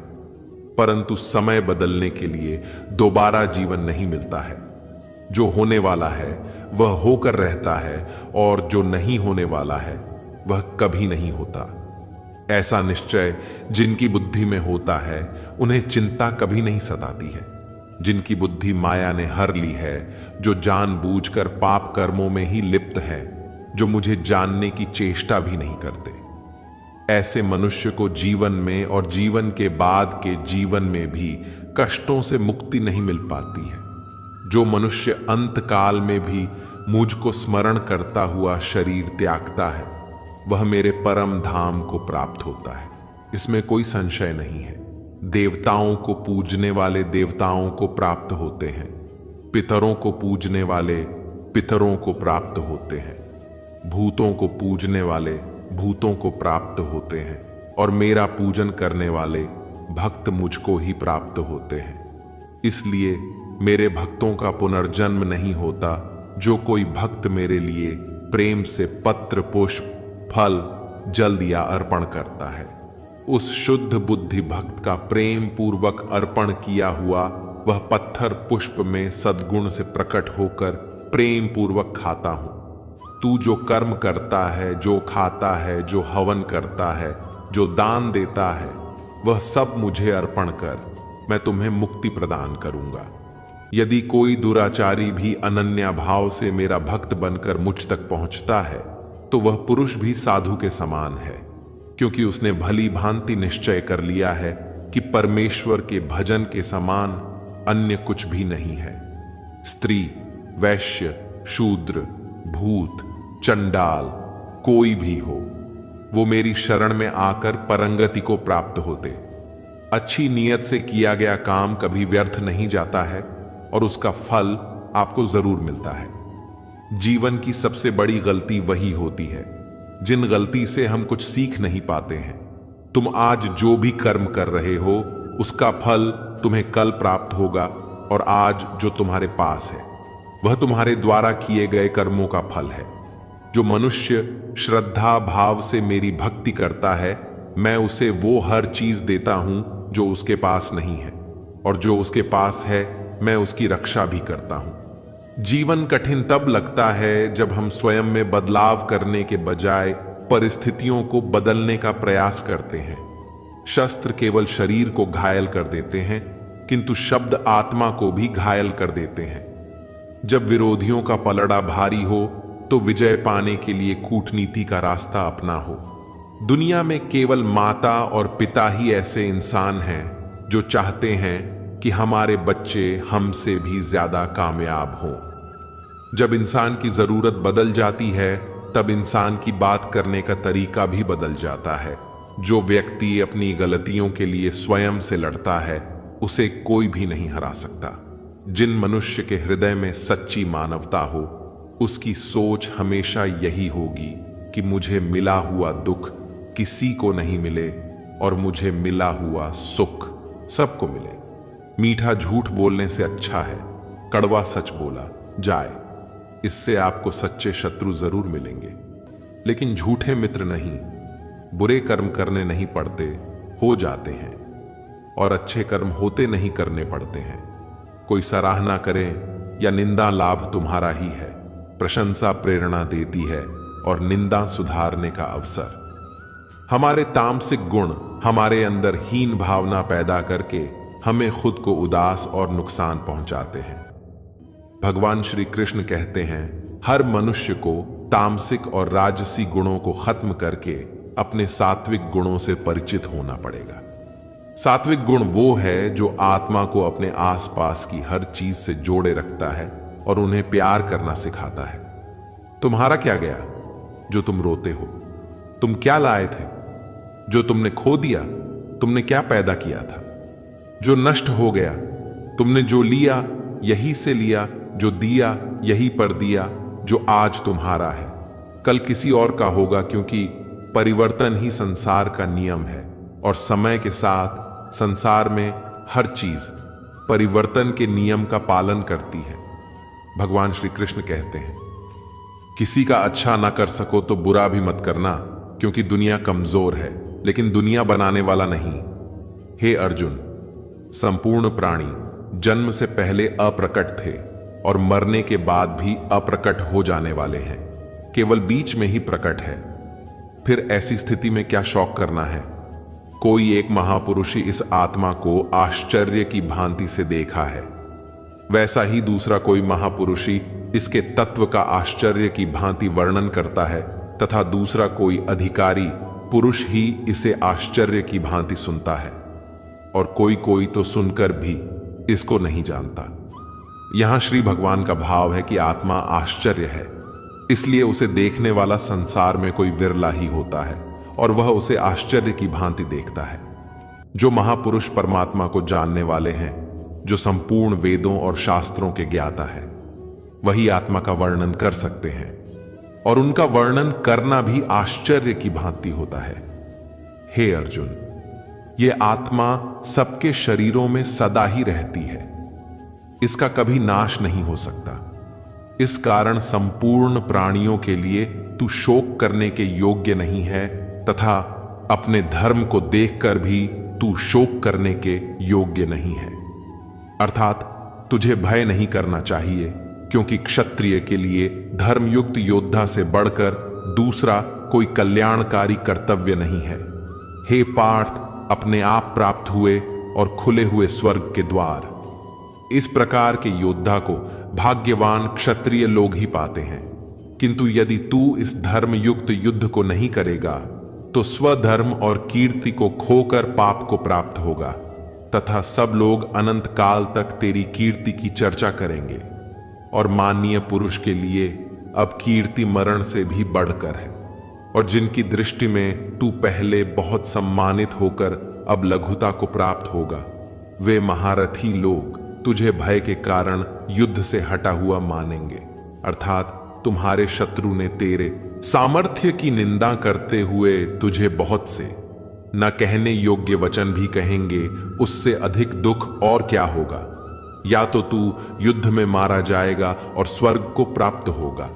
परंतु समय बदलने के लिए दोबारा जीवन नहीं मिलता है। जो होने वाला है वह होकर रहता है, और जो नहीं होने वाला है वह कभी नहीं होता। ऐसा निश्चय जिनकी बुद्धि में होता है उन्हें चिंता कभी नहीं सताती है। जिनकी बुद्धि माया ने हर ली है, जो जानबूझकर पाप कर्मों में ही लिप्त है, जो मुझे जानने की चेष्टा भी नहीं करते, ऐसे मनुष्य को जीवन में और जीवन के बाद के जीवन में भी कष्टों से मुक्ति नहीं मिल पाती है। जो मनुष्य अंत काल में भी मुझको स्मरण करता हुआ शरीर त्यागता है, वह मेरे परम धाम को प्राप्त होता है, इसमें कोई संशय नहीं है। देवताओं को पूजने वाले देवताओं को प्राप्त होते हैं, पितरों को पूजने वाले पितरों को प्राप्त होते हैं, भूतों को पूजने वाले भूतों को प्राप्त होते हैं, और मेरा पूजन करने वाले भक्त मुझको ही प्राप्त होते हैं। इसलिए मेरे भक्तों का पुनर्जन्म नहीं होता। जो कोई भक्त मेरे लिए प्रेम से पत्र, पुष्प, फल, जल दिया अर्पण करता है, उस शुद्ध बुद्धि भक्त का प्रेम पूर्वक अर्पण किया हुआ वह पत्थर पुष्प में सद्गुण से प्रकट होकर प्रेम पूर्वक खाता हूं। तू जो कर्म करता है, जो खाता है, जो हवन करता है, जो दान देता है, वह सब मुझे अर्पण कर, मैं तुम्हें मुक्ति प्रदान करूंगा। यदि कोई दुराचारी भी अनन्या भाव से मेरा भक्त बनकर मुझ तक पहुंचता है, तो वह पुरुष भी साधु के समान है, क्योंकि उसने भली भांति निश्चय कर लिया है कि परमेश्वर के भजन के समान अन्य कुछ भी नहीं है। स्त्री, वैश्य, शूद्र, भूत, चंडाल, कोई भी हो, वो मेरी शरण में आकर परंगति को प्राप्त होते। अच्छी नीयत से किया गया काम कभी व्यर्थ नहीं जाता है, और उसका फल आपको जरूर मिलता है। जीवन की सबसे बड़ी गलती वही होती है जिन गलती से हम कुछ सीख नहीं पाते हैं। तुम आज जो भी कर्म कर रहे हो, उसका फल तुम्हें कल प्राप्त होगा, और आज जो तुम्हारे पास है वह तुम्हारे द्वारा किए गए कर्मों का फल है। जो मनुष्य श्रद्धा भाव से मेरी भक्ति करता है, मैं उसे वो हर चीज देता हूं जो उसके पास नहीं है, और जो उसके पास है मैं उसकी रक्षा भी करता हूं। जीवन कठिन तब लगता है जब हम स्वयं में बदलाव करने के बजाय परिस्थितियों को बदलने का प्रयास करते हैं। शस्त्र केवल शरीर को घायल कर देते हैं, किंतु शब्द आत्मा को भी घायल कर देते हैं। जब विरोधियों का पलड़ा भारी हो, तो विजय पाने के लिए कूटनीति का रास्ता अपना हो। दुनिया में केवल माता और पिता ही ऐसे इंसान हैं जो चाहते हैं कि हमारे बच्चे हमसे भी ज्यादा कामयाब हों। जब इंसान की जरूरत बदल जाती है, तब इंसान की बात करने का तरीका भी बदल जाता है। जो व्यक्ति अपनी गलतियों के लिए स्वयं से लड़ता है, उसे कोई भी नहीं हरा सकता। जिन मनुष्य के हृदय में सच्ची मानवता हो, उसकी सोच हमेशा यही होगी कि मुझे मिला हुआ दुख किसी को नहीं मिले, और मुझे मिला हुआ सुख सबको मिले। मीठा झूठ बोलने से अच्छा है कड़वा सच बोला जाए। इससे आपको सच्चे शत्रु जरूर मिलेंगे, लेकिन झूठे मित्र नहीं। बुरे कर्म करने नहीं पड़ते, हो जाते हैं, और अच्छे कर्म होते नहीं करने पड़ते हैं। कोई सराहना करे या निंदा लाभ तुम्हारा ही है। प्रशंसा प्रेरणा देती है, और निंदा सुधारने का अवसर। हमारे तामसिक गुण हमारे अंदर हीन भावना पैदा करके हमें खुद को उदास और नुकसान पहुंचाते हैं। भगवान श्री कृष्ण कहते हैं, हर मनुष्य को तामसिक और राजसी गुणों को खत्म करके अपने सात्विक गुणों से परिचित होना पड़ेगा। सात्विक गुण वो है जो आत्मा को अपने आसपास की हर चीज से जोड़े रखता है और उन्हें प्यार करना सिखाता है। तुम्हारा क्या गया जो तुम रोते हो? तुम क्या लाए थे जो तुमने खो दिया? तुमने क्या पैदा किया था जो नष्ट हो गया? तुमने जो लिया यही से लिया, जो दिया यही पर दिया। जो आज तुम्हारा है कल किसी और का होगा, क्योंकि परिवर्तन ही संसार का नियम है, और समय के साथ संसार में हर चीज परिवर्तन के नियम का पालन करती है। भगवान श्री कृष्ण कहते हैं, किसी का अच्छा ना कर सको तो बुरा भी मत करना, क्योंकि दुनिया कमजोर है लेकिन दुनिया बनाने वाला नहीं। हे अर्जुन, संपूर्ण प्राणी जन्म से पहले अप्रकट थे और मरने के बाद भी अप्रकट हो जाने वाले हैं, केवल बीच में ही प्रकट है। फिर ऐसी स्थिति में क्या शौक करना है? कोई एक महापुरुष ही इस आत्मा को आश्चर्य की भांति से देखा है, वैसा ही दूसरा कोई महापुरुष ही इसके तत्व का आश्चर्य की भांति वर्णन करता है, तथा दूसरा कोई अधिकारी पुरुष ही इसे आश्चर्य की भांति सुनता है, और कोई कोई तो सुनकर भी इसको नहीं जानता। यहां श्री भगवान का भाव है कि आत्मा आश्चर्य है, इसलिए उसे देखने वाला संसार में कोई विरला ही होता है और वह उसे आश्चर्य की भांति देखता है। जो महापुरुष परमात्मा को जानने वाले हैं, जो संपूर्ण वेदों और शास्त्रों के ज्ञाता है, वही आत्मा का वर्णन कर सकते हैं, और उनका वर्णन करना भी आश्चर्य की भांति होता है। हे अर्जुन, ये आत्मा सबके शरीरों में सदा ही रहती है, इसका कभी नाश नहीं हो सकता। इस कारण संपूर्ण प्राणियों के लिए तू शोक करने के योग्य नहीं है, तथा अपने धर्म को देखकर भी तू शोक करने के योग्य नहीं है। अर्थात तुझे भय नहीं करना चाहिए, क्योंकि क्षत्रिय के लिए धर्मयुक्त योद्धा से बढ़कर दूसरा कोई कल्याणकारी कर्तव्य नहीं है। हे पार्थ, अपने आप प्राप्त हुए और खुले हुए स्वर्ग के द्वार, इस प्रकार के योद्धा को भाग्यवान क्षत्रिय लोग ही पाते हैं। किंतु यदि तू इस धर्मयुक्त युद्ध को नहीं करेगा तो स्वधर्म और कीर्ति को खोकर पाप को प्राप्त होगा, तथा सब लोग अनंत काल तक तेरी कीर्ति की चर्चा करेंगे। और माननीय पुरुष के लिए अब कीर्ति मरण से भी बढ़कर है, और जिनकी दृष्टि में तू पहले बहुत सम्मानित होकर अब लघुता को प्राप्त होगा, वे महारथी लोग तुझे भय के कारण युद्ध से हटा हुआ मानेंगे। अर्थात तुम्हारे शत्रु ने तेरे सामर्थ्य की निंदा करते हुए तुझे बहुत से न कहने योग्य वचन भी कहेंगे, उससे अधिक दुख और क्या होगा। या तो तू युद्ध में मारा जाएगा और स्वर्ग को प्राप्त होगा,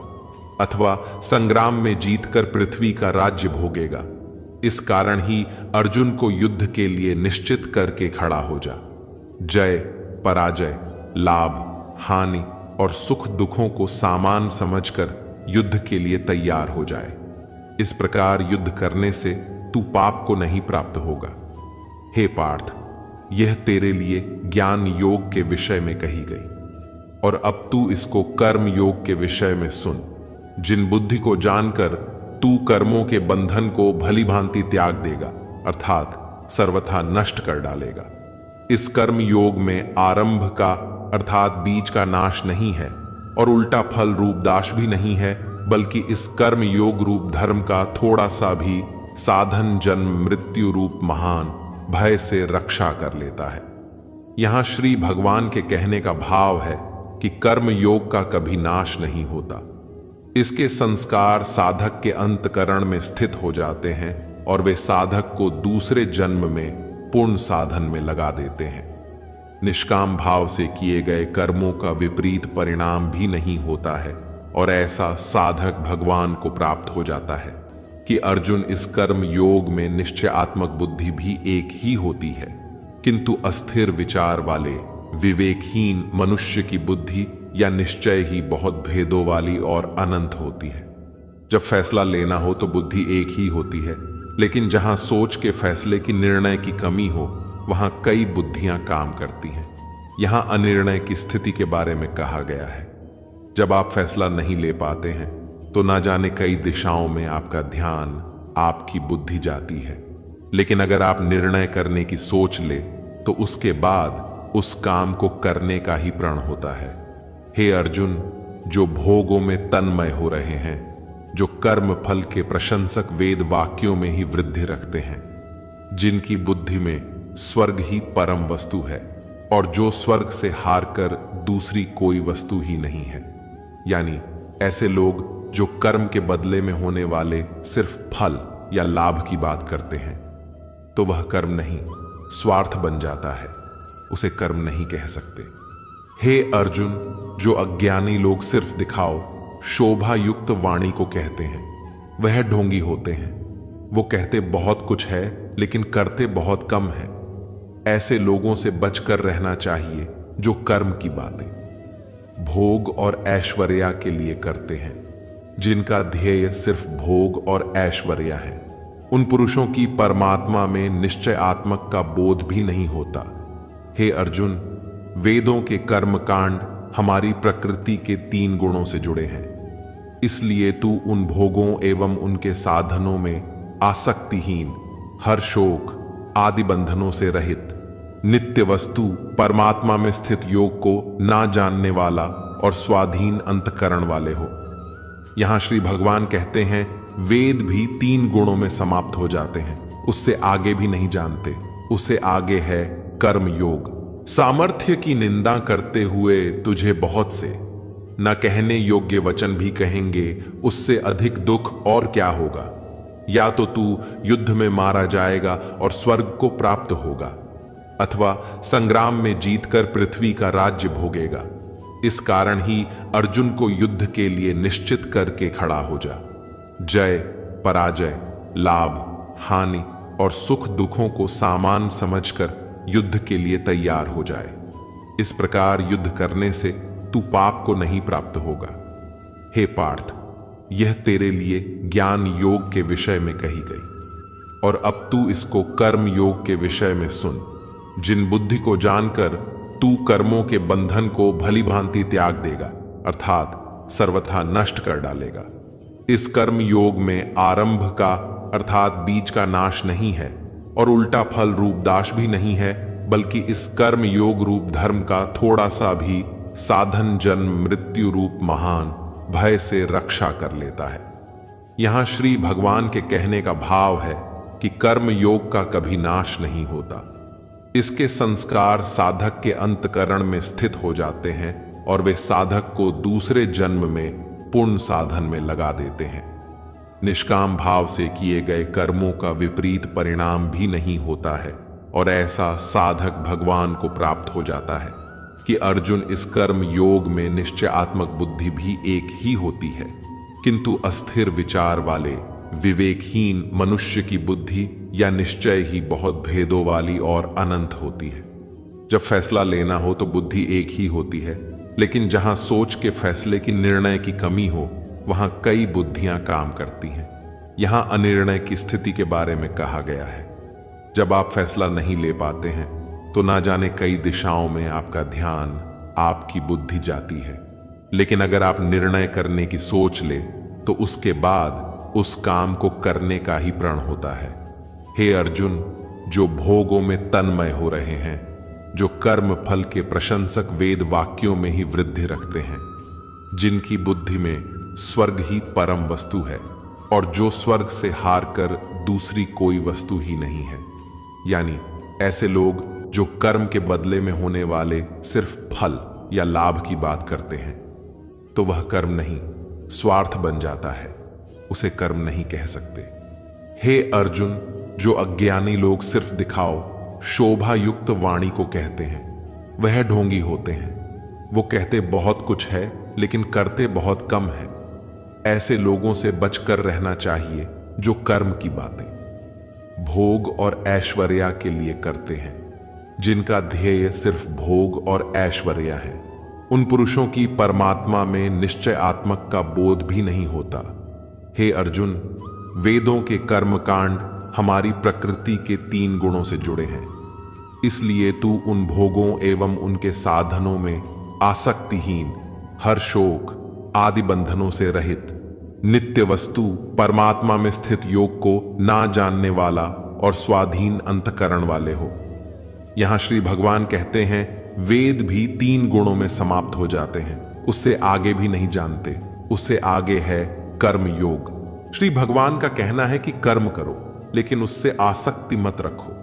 अथवा संग्राम में जीतकर पृथ्वी का राज्य भोगेगा। इस कारण ही अर्जुन को युद्ध के लिए निश्चित करके खड़ा हो जा। जय पराजय, लाभ हानि और सुख दुखों को सामान समझकर युद्ध के लिए तैयार हो जाए। इस प्रकार युद्ध करने से तू पाप को नहीं प्राप्त होगा। हे पार्थ, यह तेरे लिए ज्ञान योग के विषय में कही गई, और अब तू इसको कर्म योग के विषय में सुन। जिन बुद्धि को जानकर तू कर्मों के बंधन को भली भांति त्याग देगा, अर्थात सर्वथा नष्ट कर डालेगा। इस कर्म योग में आरंभ का अर्थात बीज का नाश नहीं है, और उल्टा फल रूप दाश भी नहीं है, बल्कि इस कर्म योग रूप धर्म का थोड़ा सा भी साधन जन्म मृत्यु रूप महान भय से रक्षा कर लेता है। यहां श्री भगवान के कहने का भाव है कि कर्म योग का कभी नाश नहीं होता। इसके संस्कार साधक के अंतकरण में स्थित हो जाते हैं, और वे साधक को दूसरे जन्म में पूर्ण साधन में लगा देते हैं। निष्काम भाव से किए गए कर्मों का विपरीत परिणाम भी नहीं होता है, और ऐसा साधक भगवान को प्राप्त हो जाता है कि अर्जुन इस कर्म योग में निश्चयात्मक बुद्धि भी एक ही होती है, किंतु अस्थिर विचार वाले विवेकहीन मनुष्य की बुद्धि या निश्चय ही बहुत भेदों वाली और अनंत होती है। जब फैसला लेना हो तो बुद्धि एक ही होती है, लेकिन जहां सोच के फैसले की निर्णय की कमी हो, वहां कई बुद्धियां काम करती हैं। यहां अनिर्णय की स्थिति के बारे में कहा गया है। जब आप फैसला नहीं ले पाते हैं तो ना जाने कई दिशाओं में आपका ध्यान, आपकी बुद्धि जाती है। लेकिन अगर आप निर्णय करने की सोच ले तो उसके बाद उस काम को करने का ही प्रण होता है। हे अर्जुन, जो भोगों में तन्मय हो रहे हैं, जो कर्म फल के प्रशंसक वेद वाक्यों में ही वृद्धि रखते हैं, जिनकी बुद्धि में स्वर्ग ही परम वस्तु है, और जो स्वर्ग से हारकर दूसरी कोई वस्तु ही नहीं है, यानी ऐसे लोग जो कर्म के बदले में होने वाले सिर्फ फल या लाभ की बात करते हैं, तो वह कर्म नहीं स्वार्थ बन जाता है। उसे कर्म नहीं कह सकते। हे अर्जुन, जो अज्ञानी लोग सिर्फ दिखाओ शोभा युक्त वाणी को कहते हैं, वह ढोंगी होते हैं। वो कहते बहुत कुछ है लेकिन करते बहुत कम है। ऐसे लोगों से बचकर रहना चाहिए जो कर्म की बातें भोग और ऐश्वर्या के लिए करते हैं, जिनका ध्येय सिर्फ भोग और ऐश्वर्या है। उन पुरुषों की परमात्मा में निश्चयात्मक का बोध भी नहीं होता। हे अर्जुन, वेदों के कर्मकांड हमारी प्रकृति के 3 गुणों से जुड़े हैं। इसलिए तू उन भोगों एवं उनके साधनों में आसक्तिहीन, हर शोक आदि बंधनों से रहित, नित्य वस्तु परमात्मा में स्थित योग को ना जानने वाला और स्वाधीन अंतकरण वाले हो। यहां श्री भगवान कहते हैं, वेद भी 3 गुणों में समाप्त हो जाते हैं, उससे आगे भी नहीं जानते। उससे आगे है कर्म योग। सामर्थ्य की निंदा करते हुए तुझे बहुत से न कहने योग्य वचन भी कहेंगे, उससे अधिक दुख और क्या होगा। या तो तू युद्ध में मारा जाएगा और स्वर्ग को प्राप्त होगा, अथवा संग्राम में जीतकर पृथ्वी का राज्य भोगेगा। इस कारण ही अर्जुन को युद्ध के लिए निश्चित करके खड़ा हो जा। जय पराजय, लाभ हानि और सुख दुखों को सामान समझकर युद्ध के लिए तैयार हो जाए। इस प्रकार युद्ध करने से तू पाप को नहीं प्राप्त होगा। हे पार्थ, यह तेरे लिए ज्ञान योग के विषय में कही गई, और अब तू इसको कर्म योग के विषय में सुन। जिन बुद्धि को जानकर तू कर्मों के बंधन को भली भांति त्याग देगा, अर्थात सर्वथा नष्ट कर डालेगा। इस कर्म योग में आरंभ का अर्थात बीज का नाश नहीं है और उल्टा फल रूप दाश भी नहीं है, बल्कि इस कर्म योग रूप धर्म का थोड़ा सा भी साधन जन्म मृत्यु रूप महान भय से रक्षा कर लेता है। यहां श्री भगवान के कहने का भाव है कि कर्म योग का कभी नाश नहीं होता। इसके संस्कार साधक के अंतकरण में स्थित हो जाते हैं और वे साधक को दूसरे जन्म में पुण्य साधन में लगा देते हैं। निष्काम भाव से किए गए कर्मों का विपरीत परिणाम भी नहीं होता है, और ऐसा साधक भगवान को प्राप्त हो जाता है कि अर्जुन, इस कर्म योग में निश्चयात्मक बुद्धि भी एक ही होती है, किंतु अस्थिर विचार वाले विवेकहीन मनुष्य की बुद्धि या निश्चय ही बहुत भेदों वाली और अनंत होती है। जब फैसला लेना हो तो बुद्धि एक ही होती है, लेकिन जहां सोच के फैसले की निर्णय की कमी हो वहां कई बुद्धियां काम करती हैं। यहां अनिर्णय की स्थिति के बारे में कहा गया है। जब आप फैसला नहीं ले पाते हैं तो ना जाने कई दिशाओं में आपका ध्यान, आपकी बुद्धि जाती है। लेकिन अगर आप निर्णय करने की सोच ले तो उसके बाद उस काम को करने का ही प्रण होता है। हे अर्जुन, जो भोगों में तन्मय हो रहे हैं, जो कर्म फल के प्रशंसक वेद वाक्यों में ही वृद्धि रखते हैं, जिनकी बुद्धि में स्वर्ग ही परम वस्तु है और जो स्वर्ग से हार कर दूसरी कोई वस्तु ही नहीं है, यानी ऐसे लोग जो कर्म के बदले में होने वाले सिर्फ फल या लाभ की बात करते हैं, तो वह कर्म नहीं स्वार्थ बन जाता है, उसे कर्म नहीं कह सकते। हे अर्जुन, जो अज्ञानी लोग सिर्फ दिखाओ शोभा युक्त वाणी को कहते हैं, वह ढोंगी होते हैं। वो कहते बहुत कुछ है लेकिन करते बहुत कम है। ऐसे लोगों से बचकर रहना चाहिए जो कर्म की बातें भोग और ऐश्वर्या के लिए करते हैं, जिनका ध्येय सिर्फ भोग और ऐश्वर्या है। उन पुरुषों की परमात्मा में निश्चयात्मक का बोध भी नहीं होता। हे अर्जुन, वेदों के कर्मकांड हमारी प्रकृति के 3 गुणों से जुड़े हैं। इसलिए तू उन भोगों एवं उनके साधनों में आसक्तिहीन, हर शोक आदि बंधनों से रहित, नित्य वस्तु परमात्मा में स्थित योग को ना जानने वाला और स्वाधीन अंतकरण वाले हो। यहां श्री भगवान कहते हैं, वेद भी 3 गुणों में समाप्त हो जाते हैं, उससे आगे भी नहीं जानते। उससे आगे है कर्म योग। श्री भगवान का कहना है कि कर्म करो, लेकिन उससे आसक्ति मत रखो।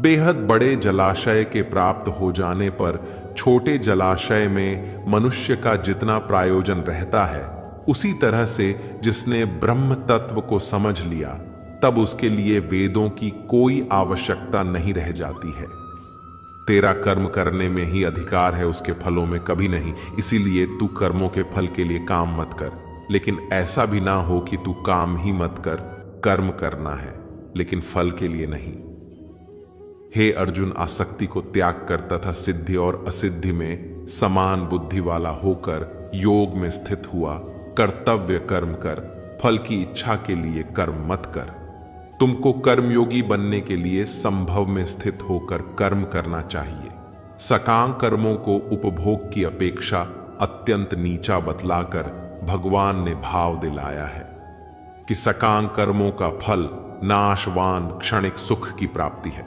बेहद बड़े जलाशय के प्राप्त हो जाने पर छोटे जलाशय में मनुष्य का जितना प्रयोजन रहता है, उसी तरह से जिसने ब्रह्म तत्व को समझ लिया, तब उसके लिए वेदों की कोई आवश्यकता नहीं रह जाती है। तेरा कर्म करने में ही अधिकार है, उसके फलों में कभी नहीं। इसीलिए तू कर्मों के फल के लिए काम मत कर, लेकिन ऐसा भी ना हो कि तू काम ही मत कर, कर्म करना है लेकिन फल के लिए नहीं। हे अर्जुन, आसक्ति को त्याग कर तथा सिद्धि और असिद्धि में समान बुद्धि वाला होकर योग में स्थित हुआ कर्तव्य कर्म कर, फल की इच्छा के लिए कर्म मत कर। तुमको कर्मयोगी बनने के लिए संभव में स्थित होकर कर्म करना चाहिए। सकाम कर्मों को उपभोग की अपेक्षा अत्यंत नीचा बतलाकर भगवान ने भाव दिलाया है कि सकाम कर्मों का फल नाशवान क्षणिक सुख की प्राप्ति है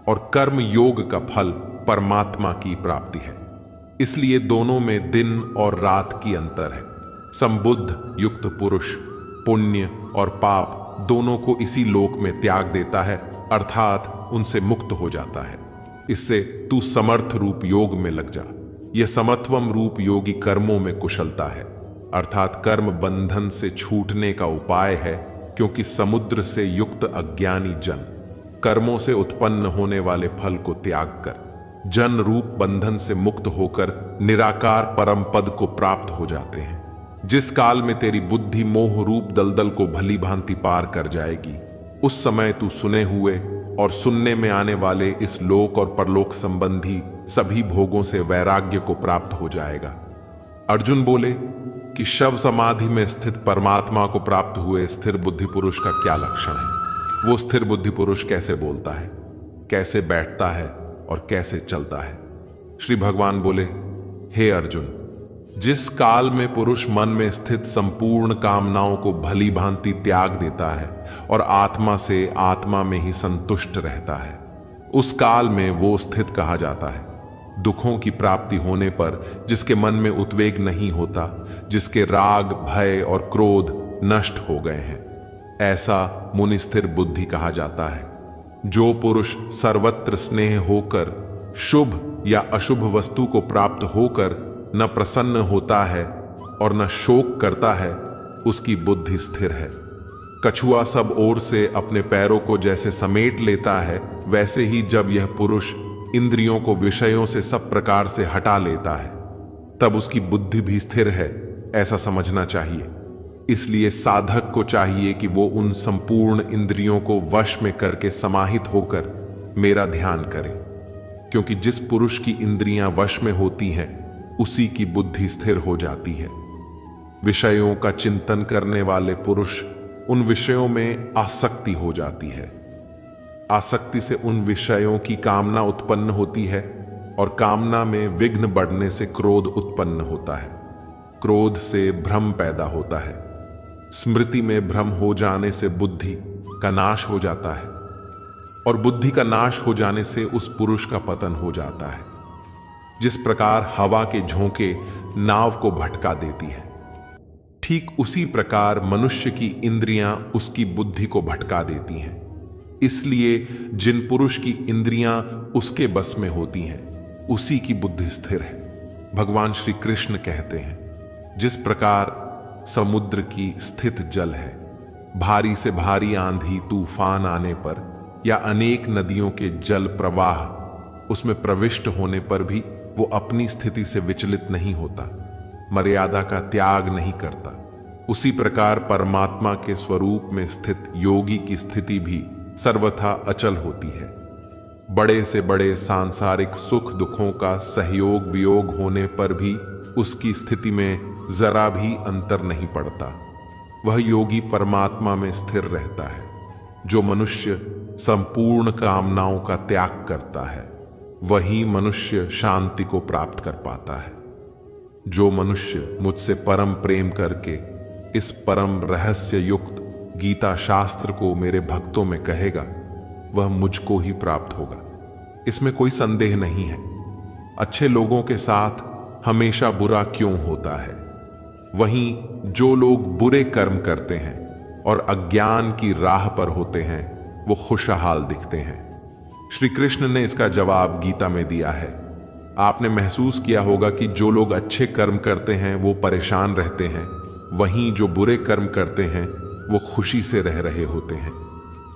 और कर्म योग का फल परमात्मा की प्राप्ति है। इसलिए दोनों में दिन और रात की अंतर है। संबुद्ध युक्त पुरुष पुण्य और पाप दोनों को इसी लोक में त्याग देता है, अर्थात उनसे मुक्त हो जाता है। इससे तू समर्थ रूप योग में लग जा। यह समत्वम रूप योगी कर्मों में कुशलता है, अर्थात कर्म बंधन से छूटने का उपाय है, क्योंकि समुद्र से युक्त अज्ञानी जन कर्मों से उत्पन्न होने वाले फल को त्याग कर जन रूप बंधन से मुक्त होकर निराकार परम पद को प्राप्त हो जाते हैं। जिस काल में तेरी बुद्धि मोह रूप दलदल को भली भांति पार कर जाएगी, उस समय तू सुने हुए और सुनने में आने वाले इस लोक और परलोक संबंधी सभी भोगों से वैराग्य को प्राप्त हो जाएगा। अर्जुन बोले कि शव समाधि में स्थित परमात्मा को प्राप्त हुए स्थिर बुद्धि पुरुष का क्या लक्षण है? वो स्थिर बुद्धि पुरुष कैसे बोलता है, कैसे बैठता है और कैसे चलता है? श्री भगवान बोले, हे अर्जुन, जिस काल में पुरुष मन में स्थित संपूर्ण कामनाओं को भली भांति त्याग देता है और आत्मा से आत्मा में ही संतुष्ट रहता है, उस काल में वो स्थित कहा जाता है। दुखों की प्राप्ति होने पर जिसके मन में उद्वेग नहीं होता, जिसके राग भय और क्रोध नष्ट हो गए हैं, ऐसा मुनि स्थिर बुद्धि कहा जाता है। जो पुरुष सर्वत्र स्नेह होकर शुभ या अशुभ वस्तु को प्राप्त होकर न प्रसन्न होता है और न शोक करता है, उसकी बुद्धि स्थिर है। कछुआ सब ओर से अपने पैरों को जैसे समेट लेता है, वैसे ही जब यह पुरुष इंद्रियों को विषयों से सब प्रकार से हटा लेता है, तब उसकी बुद्धि भी स्थिर है, ऐसा समझना चाहिए। इसलिए साधक को चाहिए कि वो उन संपूर्ण इंद्रियों को वश में करके समाहित होकर मेरा ध्यान करे, क्योंकि जिस पुरुष की इंद्रियां वश में होती हैं, उसी की बुद्धि स्थिर हो जाती है। विषयों का चिंतन करने वाले पुरुष उन विषयों में आसक्ति हो जाती है। आसक्ति से उन विषयों की कामना उत्पन्न होती है और कामना में विघ्न बढ़ने से क्रोध उत्पन्न होता है। क्रोध से भ्रम पैदा होता है। स्मृति में भ्रम हो जाने से बुद्धि का नाश हो जाता है और बुद्धि का नाश हो जाने से उस पुरुष का पतन हो जाता है। जिस प्रकार हवा के झोंके नाव को भटका देती है, ठीक उसी प्रकार मनुष्य की इंद्रियां उसकी बुद्धि को भटका देती हैं। इसलिए जिन पुरुष की इंद्रियां उसके बस में होती हैं, उसी की बुद्धि स्थिर है। भगवान श्री कृष्ण कहते हैं, जिस प्रकार समुद्र की स्थित जल है, भारी से भारी आंधी तूफान आने पर या अनेक नदियों के जल प्रवाह उसमें प्रविष्ट होने पर भी वो अपनी स्थिति से विचलित नहीं होता, मर्यादा का त्याग नहीं करता, उसी प्रकार परमात्मा के स्वरूप में स्थित योगी की स्थिति भी सर्वथा अचल होती है। बड़े से बड़े सांसारिक सुख दुखों का सहयोग वियोग होने पर भी उसकी स्थिति में जरा भी अंतर नहीं पड़ता। वह योगी परमात्मा में स्थिर रहता है। जो मनुष्य संपूर्ण कामनाओं का त्याग करता है, वही मनुष्य शांति को प्राप्त कर पाता है। जो मनुष्य मुझसे परम प्रेम करके इस परम रहस्य युक्त गीता शास्त्र को मेरे भक्तों में कहेगा, वह मुझको ही प्राप्त होगा। इसमें कोई संदेह नहीं है। अच्छे लोगों के साथ हमेशा बुरा क्यों होता है? वहीं जो लोग बुरे कर्म करते हैं और अज्ञान की राह पर होते हैं, वो खुशहाल दिखते हैं। श्री कृष्ण ने इसका जवाब गीता में दिया है। आपने महसूस किया होगा कि जो लोग अच्छे कर्म करते हैं वो परेशान रहते हैं, वहीं जो बुरे कर्म करते हैं वो खुशी से रह रहे होते हैं।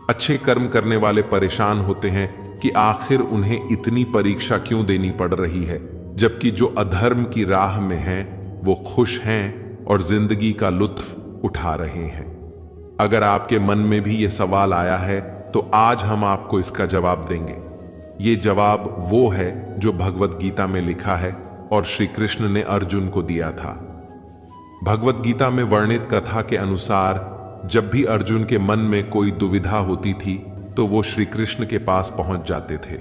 अच्छे कर्म करने वाले परेशान होते हैं, कि आखिर उन्हें इतनी परीक्षा क्यों देनी पड़ रही है, जबकि जो अधर्म की राह में हैं वो खुश हैं और जिंदगी का लुत्फ उठा रहे हैं। अगर आपके मन में भी ये सवाल आया है तो आज हम आपको इसका जवाब देंगे। ये जवाब वो है जो भगवत गीता में लिखा है और श्री कृष्ण ने अर्जुन को दिया था। भगवत गीता में वर्णित कथा के अनुसार जब भी अर्जुन के मन में कोई दुविधा होती थी तो वो श्री कृष्ण के पास पहुंच जाते थे।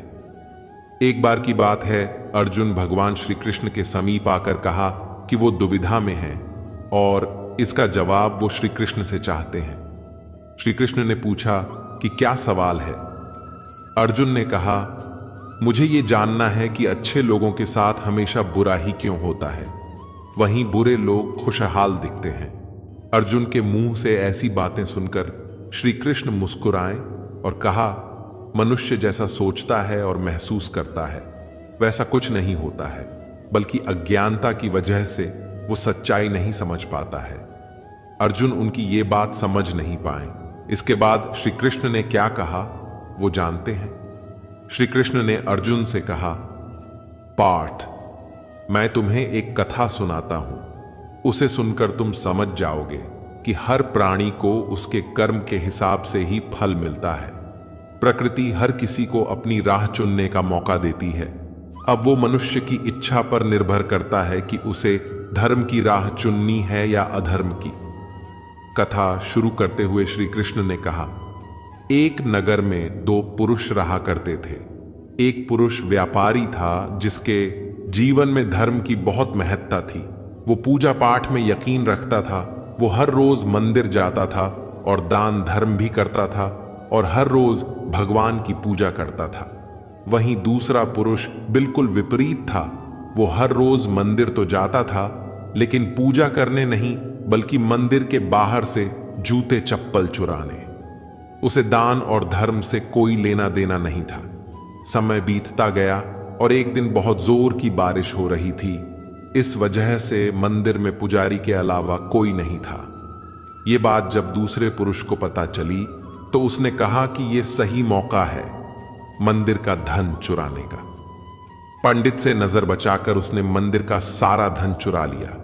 एक बार की बात है, अर्जुन भगवान श्री कृष्ण के समीप आकर कहा कि वो दुविधा में हैं और इसका जवाब वो श्री कृष्ण से चाहते हैं। श्री कृष्ण ने पूछा कि क्या सवाल है। अर्जुन ने कहा, मुझे ये जानना है कि अच्छे लोगों के साथ हमेशा बुरा ही क्यों होता है, वहीं बुरे लोग खुशहाल दिखते हैं। अर्जुन के मुंह से ऐसी बातें सुनकर श्री कृष्ण मुस्कुराए और कहा, मनुष्य जैसा सोचता है और महसूस करता है वैसा कुछ नहीं होता है, बल्कि अज्ञानता की वजह से वो सच्चाई नहीं समझ पाता है। अर्जुन उनकी ये बात समझ नहीं पाए। इसके बाद श्री कृष्ण ने क्या कहा वो जानते हैं। श्री कृष्ण ने अर्जुन से कहा, पार्थ, मैं तुम्हें एक कथा सुनाता हूं, उसे सुनकर तुम समझ जाओगे कि हर प्राणी को उसके कर्म के हिसाब से ही फल मिलता है। प्रकृति हर किसी को अपनी राह चुनने का मौका देती है। अब वो मनुष्य की इच्छा पर निर्भर करता है कि उसे धर्म की राह चुननी है या अधर्म की। कथा शुरू करते हुए श्री कृष्ण ने कहा, एक नगर में दो पुरुष रहा करते थे। एक पुरुष व्यापारी था जिसके जीवन में धर्म की बहुत महत्ता थी। वो पूजा पाठ में यकीन रखता था। वो हर रोज मंदिर जाता था और दान धर्म भी करता था और हर रोज भगवान की पूजा करता था। वहीं दूसरा पुरुष बिल्कुल विपरीत था। वो हर रोज मंदिर तो जाता था लेकिन पूजा करने नहीं, बल्कि मंदिर के बाहर से जूते चप्पल चुराने। उसे दान और धर्म से कोई लेना देना नहीं था। समय बीतता गया और एक दिन बहुत जोर की बारिश हो रही थी। इस वजह से मंदिर में पुजारी के अलावा कोई नहीं था। ये बात जब दूसरे पुरुष को पता चली तो उसने कहा कि यह सही मौका है मंदिर का धन चुराने का। पंडित से नजर बचाकर उसने मंदिर का सारा धन चुरा लिया।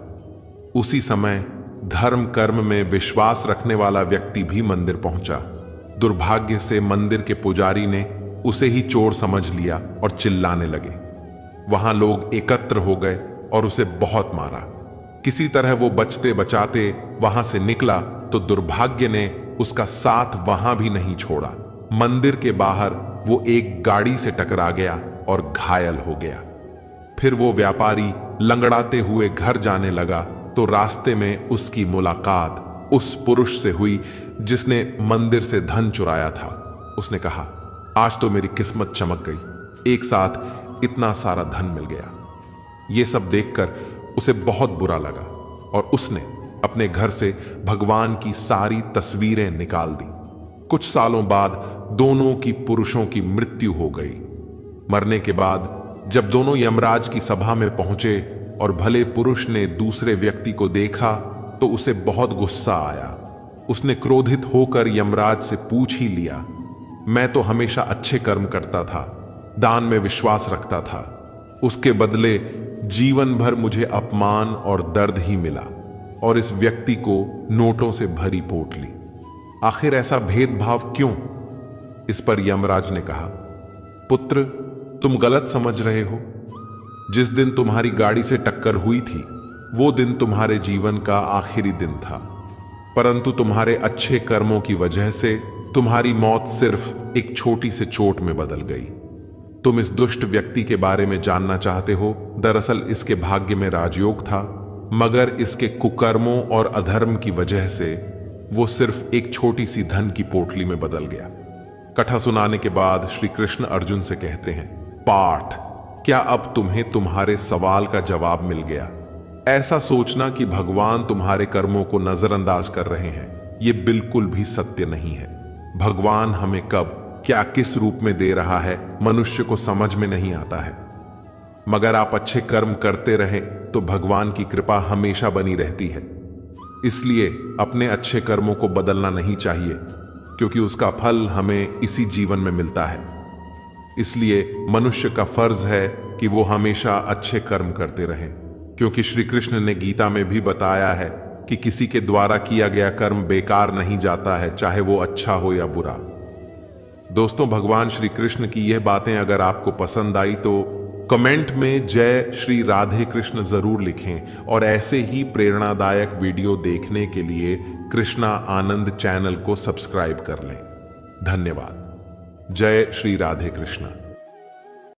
उसी समय धर्म कर्म में विश्वास रखने वाला व्यक्ति भी मंदिर पहुंचा। दुर्भाग्य से मंदिर के पुजारी ने उसे ही चोर समझ लिया और चिल्लाने लगे। वहां लोग एकत्र हो गए और उसे बहुत मारा। किसी तरह वो बचते बचाते वहां से निकला तो दुर्भाग्य ने उसका साथ वहां भी नहीं छोड़ा। मंदिर के बाहर वो एक गाड़ी से टकरा गया और घायल हो गया। फिर वो व्यापारी लंगड़ाते हुए घर जाने लगा तो रास्ते में उसकी मुलाकात उस पुरुष से हुई जिसने मंदिर से धन चुराया था। उसने कहा, आज तो मेरी किस्मत चमक गई, एक साथ इतना सारा धन मिल गया। ये सब देखकर उसे बहुत बुरा लगा और उसने अपने घर से भगवान की सारी तस्वीरें निकाल दी। कुछ सालों बाद दोनों की पुरुषों की मृत्यु हो गई। मरने के बाद जब दोनों यमराज की सभा में पहुंचे और भले पुरुष ने दूसरे व्यक्ति को देखा तो उसे बहुत गुस्सा आया। उसने क्रोधित होकर यमराज से पूछ ही लिया, मैं तो हमेशा अच्छे कर्म करता था, दान में विश्वास रखता था, उसके बदले जीवन भर मुझे अपमान और दर्द ही मिला और इस व्यक्ति को नोटों से भरी पोटली। आखिर ऐसा भेदभाव क्यों? इस पर यमराज ने कहा, पुत्र, तुम गलत समझ रहे हो। जिस दिन तुम्हारी गाड़ी से टक्कर हुई थी वो दिन तुम्हारे जीवन का आखिरी दिन था, परंतु तुम्हारे अच्छे कर्मों की वजह से तुम्हारी मौत सिर्फ एक छोटी सी चोट में बदल गई। तुम इस दुष्ट व्यक्ति के बारे में जानना चाहते हो। दरअसल इसके भाग्य में राजयोग था, मगर इसके कुकर्मों और अधर्म की वजह से वो सिर्फ एक छोटी सी धन की पोटली में बदल गया। कथा सुनाने के बाद श्री कृष्ण अर्जुन से कहते हैं, पार्थ, क्या अब तुम्हें तुम्हारे सवाल का जवाब मिल गया? ऐसा सोचना कि भगवान तुम्हारे कर्मों को नजरअंदाज कर रहे हैं, यह बिल्कुल भी सत्य नहीं है। भगवान हमें कब क्या किस रूप में दे रहा है मनुष्य को समझ में नहीं आता है। मगर आप अच्छे कर्म करते रहें तो भगवान की कृपा हमेशा बनी रहती है। इसलिए अपने अच्छे कर्मों को बदलना नहीं चाहिए, क्योंकि उसका फल हमें इसी जीवन में मिलता है। इसलिए मनुष्य का फर्ज है कि वो हमेशा अच्छे कर्म करते रहें, क्योंकि श्री कृष्ण ने गीता में भी बताया है कि किसी के द्वारा किया गया कर्म बेकार नहीं जाता है, चाहे वो अच्छा हो या बुरा। दोस्तों, भगवान श्री कृष्ण की यह बातें अगर आपको पसंद आई तो कमेंट में जय श्री राधे कृष्ण जरूर लिखें और ऐसे ही प्रेरणादायक वीडियो देखने के लिए कृष्णा आनंद चैनल को सब्सक्राइब कर लें। धन्यवाद। जय श्री राधे कृष्ण।